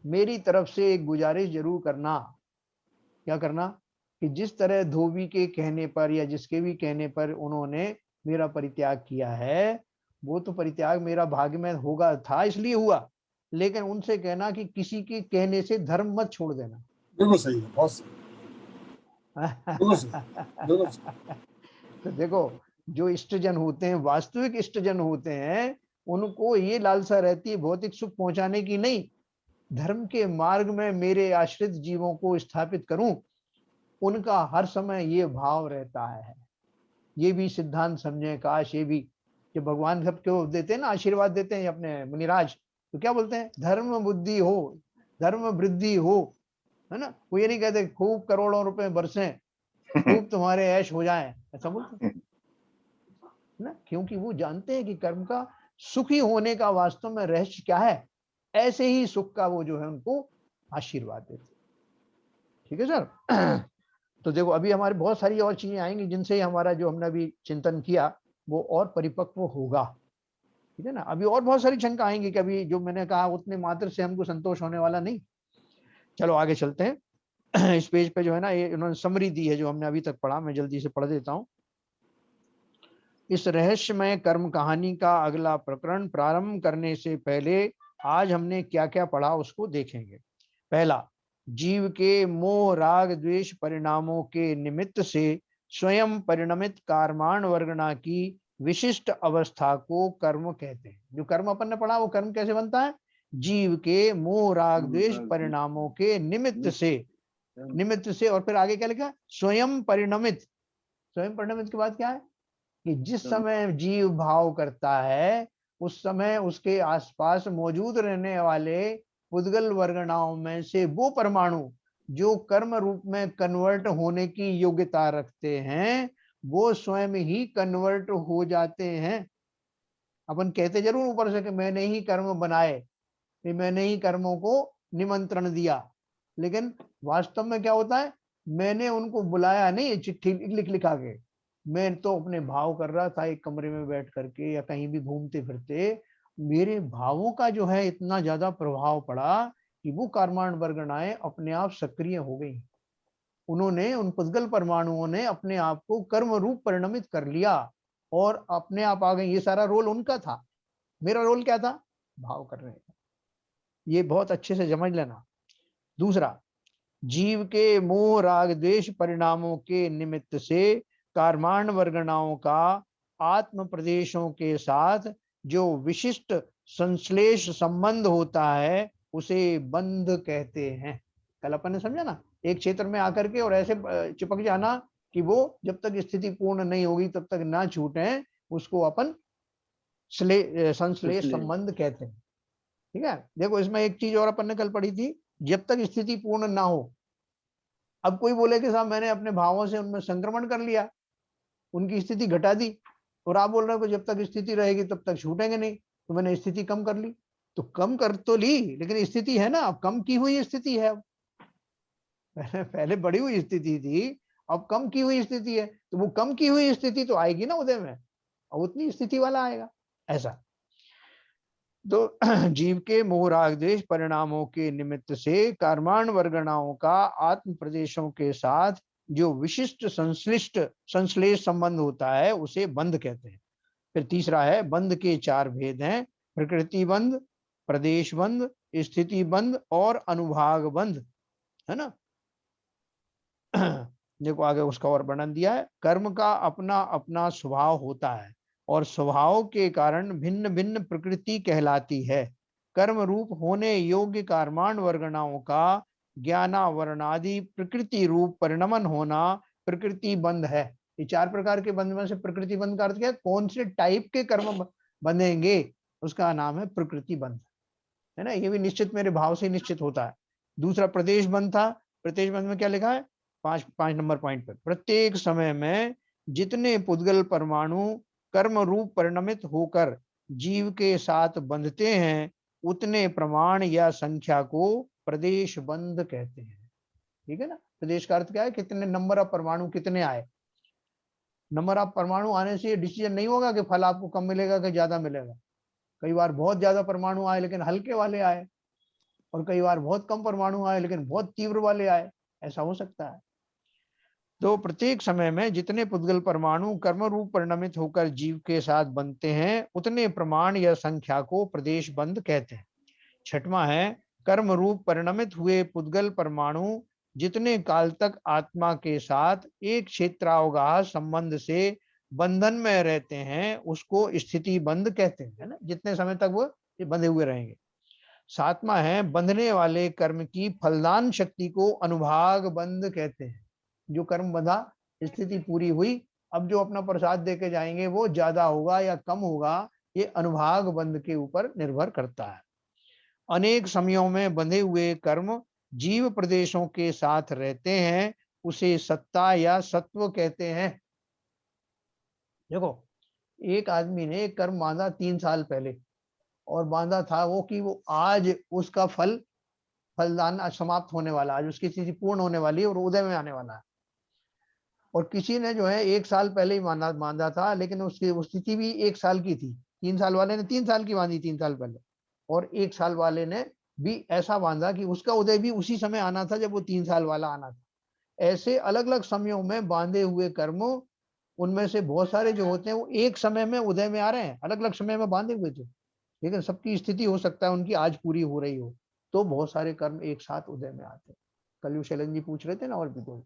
मेरी तरफ से एक गुजारिश जरूर करना। क्या करना? कि जिस तरह धोबी के कहने पर या जिसके भी कहने पर उन्होंने मेरा परित्याग किया है, वो तो परित्याग मेरा भाग्य में होगा था इसलिए हुआ, लेकिन उनसे कहना कि किसी के कहने से धर्म मत छोड़ देना। बिल्कुल सही है, बहुत सही। तो देखो जो इष्टजन होते हैं, वास्तविक इष्टजन होते हैं, उनको ये लालसा रहती है भौतिक सुख पहुंचाने की नहीं, धर्म के मार्ग में मेरे आश्रित जीवों को स्थापित करूं, उनका हर समय ये भाव रहता है। ये भी सिद्धांत समझे। काश ये भी, जब भगवान सबको देते हैं ना आशीर्वाद देते हैं अपने मुनिराज, तो क्या बोलते हैं? धर्म बुद्धि हो, धर्म वृद्धि हो, है ना। वो ये नहीं कहते खूब करोड़ों रुपए बरसें, खूब तुम्हारे ऐश हो जाए, ऐसा बोलते हैं ना। क्योंकि वो जानते हैं कि कर्म का सुखी होने का वास्तव में रहस्य क्या है, ऐसे ही सुख का वो जो है उनको आशीर्वाद देते। ठीक है सर। तो देखो अभी हमारे बहुत सारी और चीजें आएंगी जिनसे हमारा जो हमने अभी चिंतन किया वो और परिपक्व होगा। ठीक है ना। अभी और बहुत सारी शंका आएंगी कि अभी जो मैंने कहा उतने मात्र से हमको संतोष होने वाला नहीं। चलो आगे चलते हैं। इस पेज पे जो है ना ये उन्होंने समरी दी है जो हमने अभी तक पढ़ा, मैं जल्दी से पढ़ देता हूँ। इस रहस्यमय कर्म कहानी का अगला प्रकरण प्रारंभ करने से पहले आज हमने क्या क्या पढ़ा उसको देखेंगे। पहला, जीव के मोह राग द्वेष परिणामों के निमित्त से स्वयं परिणमित कर्माण वर्गणा की विशिष्ट अवस्था को कर्म कहते हैं। जो कर्म अपन ने पढ़ा वो कर्म कैसे बनता है? जीव के मोह राग द्वेष परिणामों के निमित्त से और फिर आगे क्या लिखा? स्वयं परिणमित। स्वयं परिणमित के बाद क्या है कि जिस समय जीव भाव करता है उस समय उसके आसपास मौजूद रहने वाले पुद्गल वर्गणाओं में से वो परमाणु जो कर्म रूप में कन्वर्ट होने की योग्यता रखते हैं वो स्वयं ही कन्वर्ट हो जाते हैं। अपन कहते जरूर ऊपर से कि मैंने ही कर्म बनाए, मैंने ही कर्मों को निमंत्रण दिया, लेकिन वास्तव में क्या होता है? मैंने उनको बुलाया नहीं चिट्ठी लिखा के, मैं तो अपने भाव कर रहा था एक कमरे में बैठ करके या कहीं भी घूमते फिरते। मेरे भावों का जो है इतना ज्यादा प्रभाव पड़ा कि वो कर्माण वर्गणाएं अपने आप सक्रिय हो गई। उन्होंने, उन पुद्गल परमाणुओं ने अपने आप को कर्म रूप परिणमित कर लिया और अपने आप आ गए। ये सारा रोल उनका था, मेरा रोल क्या था? भाव करने का। ये बहुत अच्छे से समझ लेना। दूसरा, जीव के मोह राग द्वेष परिणामों के निमित्त से कर्माण वर्गणाओं का आत्म प्रदेशों के साथ जो विशिष्ट संश्लेष संबंध होता है उसे बंध कहते हैं। कल अपन ने समझा ना, एक क्षेत्र में आकर के और ऐसे चिपक जाना कि वो जब तक स्थिति पूर्ण नहीं होगी तब तक ना छूटे, उसको अपन संश्लेष संबंध कहते हैं। ठीक है, देखो इसमें एक चीज और अपन ने कल पढ़ी थी, जब तक स्थिति पूर्ण ना हो। अब कोई बोले कि साहब मैंने अपने भावों से उनमें संक्रमण कर लिया, उनकी स्थिति घटा दी, और आप बोल रहे हो कि जब तक स्थिति रहेगी तब तक छूटेंगे नहीं, तो मैंने स्थिति कम कर ली। तो कम कर तो ली, लेकिन स्थिति है ना, अब कम की हुई स्थिति है। पहले बढ़ी हुई स्थिति थी, अब कम की हुई स्थिति है, तो वो कम की हुई स्थिति तो आएगी ना उदय में, और उतनी स्थिति वाला आएगा। ऐसा तो जीव के मोह राग द्वेष परिणामों के निमित्त से कर्माण वर्गणाओं का आत्म प्रदेशों के साथ जो विशिष्ट संश्लेष संबंध होता है उसे बंध कहते हैं। फिर तीसरा है, बंध के 4 भेद हैं, प्रकृति बंध, प्रदेश बंध, स्थिति बंध और अनुभाग बंध, है ना। देखो आगे उसका और वर्णन दिया है। कर्म का अपना अपना स्वभाव होता है और स्वभाव के कारण भिन्न भिन्न प्रकृति कहलाती है। कर्म रूप होने योग्य कर्माण वर्गणाओं का ज्ञानावरणादि प्रकृति रूप परिणमन होना प्रकृति बंध है। ये 4 प्रकार के बंध में से प्रकृति बंध का अर्थ क्या है? कौन से टाइप के कर्म बंधेंगे उसका नाम है प्रकृति बंध, है ना। ये भी निश्चित मेरे भाव से निश्चित होता है। दूसरा प्रदेश बंध था। प्रदेश बंध में क्या लिखा है? 5 नंबर पॉइंट पर, प्रत्येक समय में जितने पुद्गल परमाणु कर्म रूप परिणमित होकर जीव के साथ बंधते हैं उतने प्रमाण या संख्या को प्रदेश बंध कहते हैं। ठीक है ना। प्रदेश का अर्थ क्या है? कितने नंबर ऑफ परमाणु कितने आए। नंबर ऑफ परमाणु आने से ये डिसीजन नहीं होगा कि फल आपको कम मिलेगा कि ज्यादा मिलेगा। कई बार बहुत ज्यादा परमाणु आए लेकिन हल्के वाले आए, और कई बार बहुत कम परमाणु आए लेकिन बहुत तीव्र वाले आए, ऐसा हो सकता है। तो प्रत्येक समय में जितने पुद्गल परमाणु कर्म रूप परिणमित होकर जीव के साथ बनते हैं उतने प्रमाण या संख्या को प्रदेश बंध कहते हैं। 6वां है, कर्म रूप परिणमित हुए पुद्गल परमाणु जितने काल तक आत्मा के साथ एक क्षेत्रावगाह संबंध से बंधन में रहते हैं उसको स्थिति बंध कहते हैं, है ना। जितने समय तक वो बंधे हुए रहेंगे। 7वां है, बंधने वाले कर्म की फलदान शक्ति को अनुभाग बंध कहते हैं। जो कर्म बंधा, स्थिति पूरी हुई, अब जो अपना प्रसाद देके जाएंगे वो ज्यादा होगा या कम होगा, ये अनुभाग बंध के ऊपर निर्भर करता है। अनेक समयों में बंधे हुए कर्म जीव प्रदेशों के साथ रहते हैं, उसे सत्ता या सत्व कहते हैं। देखो एक आदमी ने एक कर्म बांधा 3 साल पहले, और बांधा था वो कि वो आज उसका फलदान समाप्त होने वाला, आज उसकी स्थिति पूर्ण होने वाली है और उदय में आने वाला है। और किसी ने जो है 1 साल पहले ही बांधा था, लेकिन उसकी स्थिति भी 1 साल की थी। 3 साल वाले ने 3 साल की बांधी 3 साल पहले, और 1 साल वाले ने भी ऐसा बांधा कि उसका उदय भी उसी समय आना था जब वो 3 साल वाला आना था। ऐसे अलग अलग समयों में बांधे हुए कर्मों, उनमें से बहुत सारे जो होते हैं वो एक समय में उदय में आ रहे हैं, अलग अलग समय में बांधे हुए थे, ठीक है, सबकी स्थिति हो सकता है उनकी आज पूरी हो रही हो, तो बहुत सारे कर्म एक साथ उदय में आते हैं। कल शैलन जी पूछ रहे थे ना, और भी तो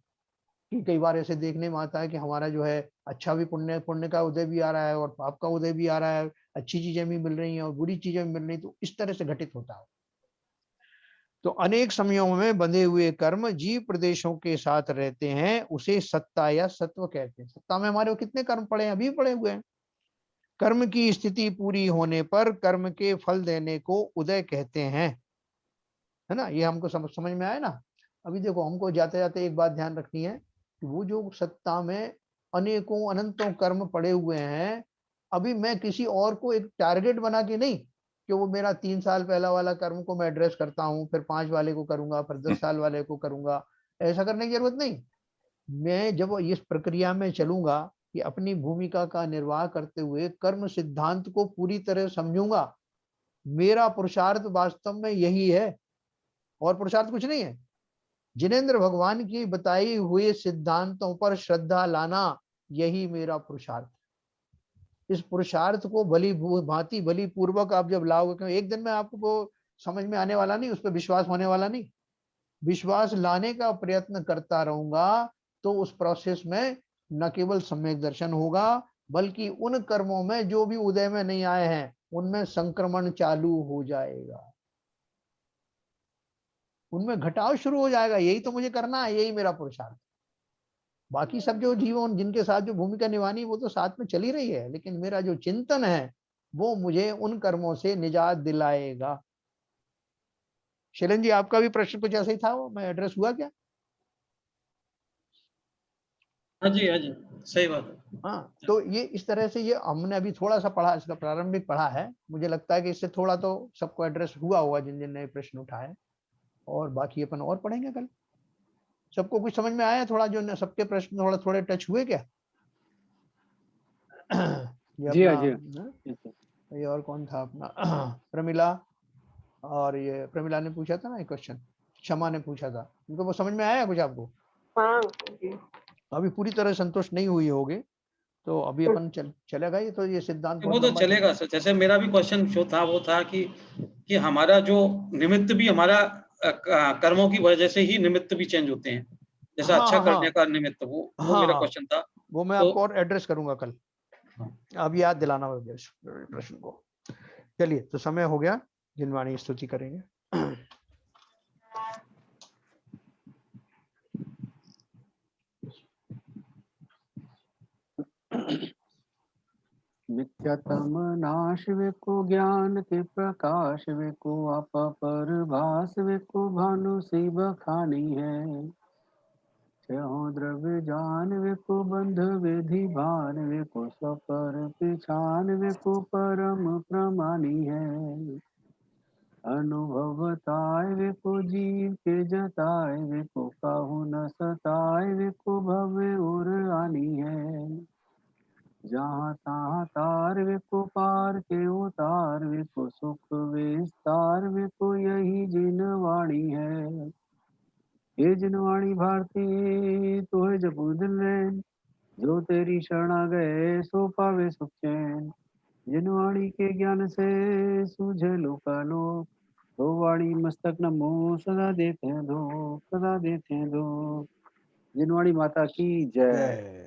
कि कई बार ऐसे देखने में आता है कि हमारा जो है अच्छा भी पुण्य का उदय भी आ रहा है और पाप का उदय भी आ रहा है, अच्छी चीजें भी मिल रही हैं और बुरी चीजें भी मिल रही, तो इस तरह से घटित होता है। तो अनेक समयों में बंधे हुए कर्म जीव प्रदेशों के साथ रहते हैं, उसे सत्ता या सत्व कहते हैं। सत्ता में हमारे कितने कर्म पड़े हैं, अभी पड़े हुए हैं। कर्म की स्थिति पूरी होने पर कर्म के फल देने को उदय कहते हैं, है ना। ये हमको समझ में आया ना। अभी देखो, हमको जाते जाते एक बात ध्यान रखनी है कि वो जो सत्ता में अनेकों अनंतों कर्म पड़े हुए हैं, अभी मैं किसी और को एक टारगेट बना के नहीं कि वो मेरा 3 साल पहला वाला कर्म को मैं एड्रेस करता हूँ, फिर 5 वाले को करूंगा, फिर 10 साल वाले को करूंगा, ऐसा करने की जरूरत नहीं। मैं जब इस प्रक्रिया में चलूंगा कि अपनी भूमिका का निर्वाह करते हुए कर्म सिद्धांत को पूरी तरह समझूंगा, मेरा पुरुषार्थ वास्तव में यही है और पुरुषार्थ कुछ नहीं है। जिनेंद्र भगवान की बताई हुए सिद्धांतों पर श्रद्धा लाना, यही मेरा पुरुषार्थ। इस पुरुषार्थ को भली भांति भली पूर्वक आप जब लाओगे, क्योंकि एक दिन में आपको समझ में आने वाला नहीं, उस पर विश्वास होने वाला नहीं। विश्वास लाने का प्रयत्न करता रहूंगा तो उस प्रोसेस में न केवल सम्यक दर्शन होगा, बल्कि उन कर्मों में जो भी उदय में नहीं आए हैं उनमें संक्रमण चालू हो जाएगा, उनमें घटाव शुरू हो जाएगा। यही तो मुझे करना है, यही मेरा पुरुषार्थ। बाकी सब जो जीवन जिनके साथ जो भूमिका निभानी वो तो साथ में चली रही है, लेकिन मेरा जो चिंतन है वो मुझे उन कर्मों से निजात दिलाएगा। शैलन जी, आपका भी प्रश्न कुछ ऐसा ही था, वो मैं एड्रेस हुआ क्या? हाँ जी, हाँ जी, सही बात है। हाँ, तो ये इस तरह से, ये हमने अभी थोड़ा सा पढ़ा, इसका प्रारंभिक पढ़ा है। मुझे लगता है कि इससे थोड़ा तो सबको एड्रेस हुआ होगा जिन जिन ने प्रश्न उठाए, और बाकी अपन और पढ़ेंगे कल। सबको कुछ समझ में आया थोड़ा? जो सबके प्रश्न थोड़ा थोड़े टच हुए क्या? ये जी अपना ये और कौन था अपना प्रमिला, और ये प्रमिला ने पूछा था ना एक क्वेश्चन, क्षमा ने पूछा था, उनको वो समझ में आया कुछ आपको? हाँ, अभी पूरी तरह संतुष्ट नहीं हुई होगे, तो अभी अपन चलेगा ये, तो ये सिद्धांत वो तो चलेगा सर। जैसे मेरा भी क्वेश्चन जो था वो था कि हमारा जो निमित्त भी हमारा कर्मों की वजह से ही निमित्त भी चेंज होते हैं, जैसे अच्छा करने का निमित्त, वो मेरा क्वेश्चन था। वो मैं आपको और एड्रेस करूंगा कल। अब याद दिलाना प्रश्न को। चलिए, तो समय हो गया, जिनवाणी स्तुति करेंगे। मिथ्यातम नाश वे को ज्ञान के प्रकाश वे को आपा पर भास वे को भानु सी बखानी है। द्रव्य जान वे को बंध विधि भान वे को सपर पिछान वे को परम प्रमानी है। अनुभवताय वे को जीव के जताए वे को काहू न सताए वे को भव्य और आनी है। जहाँ तहाँ तार वे को पार के उतार वे को सुख विस्तार वे को यही जिनवाणी है। ये जिनवाणी भारती तो है जपू दिल रैन, जो तेरी शरण आ गए सो पावे सुख चैन। जिनवाणी के ज्ञान से सूझे लोकालोक, तो वाणी मस्तक नमो सदा देते हैं धो, सदा देते हैं धो। जिनवाणी माता की जय।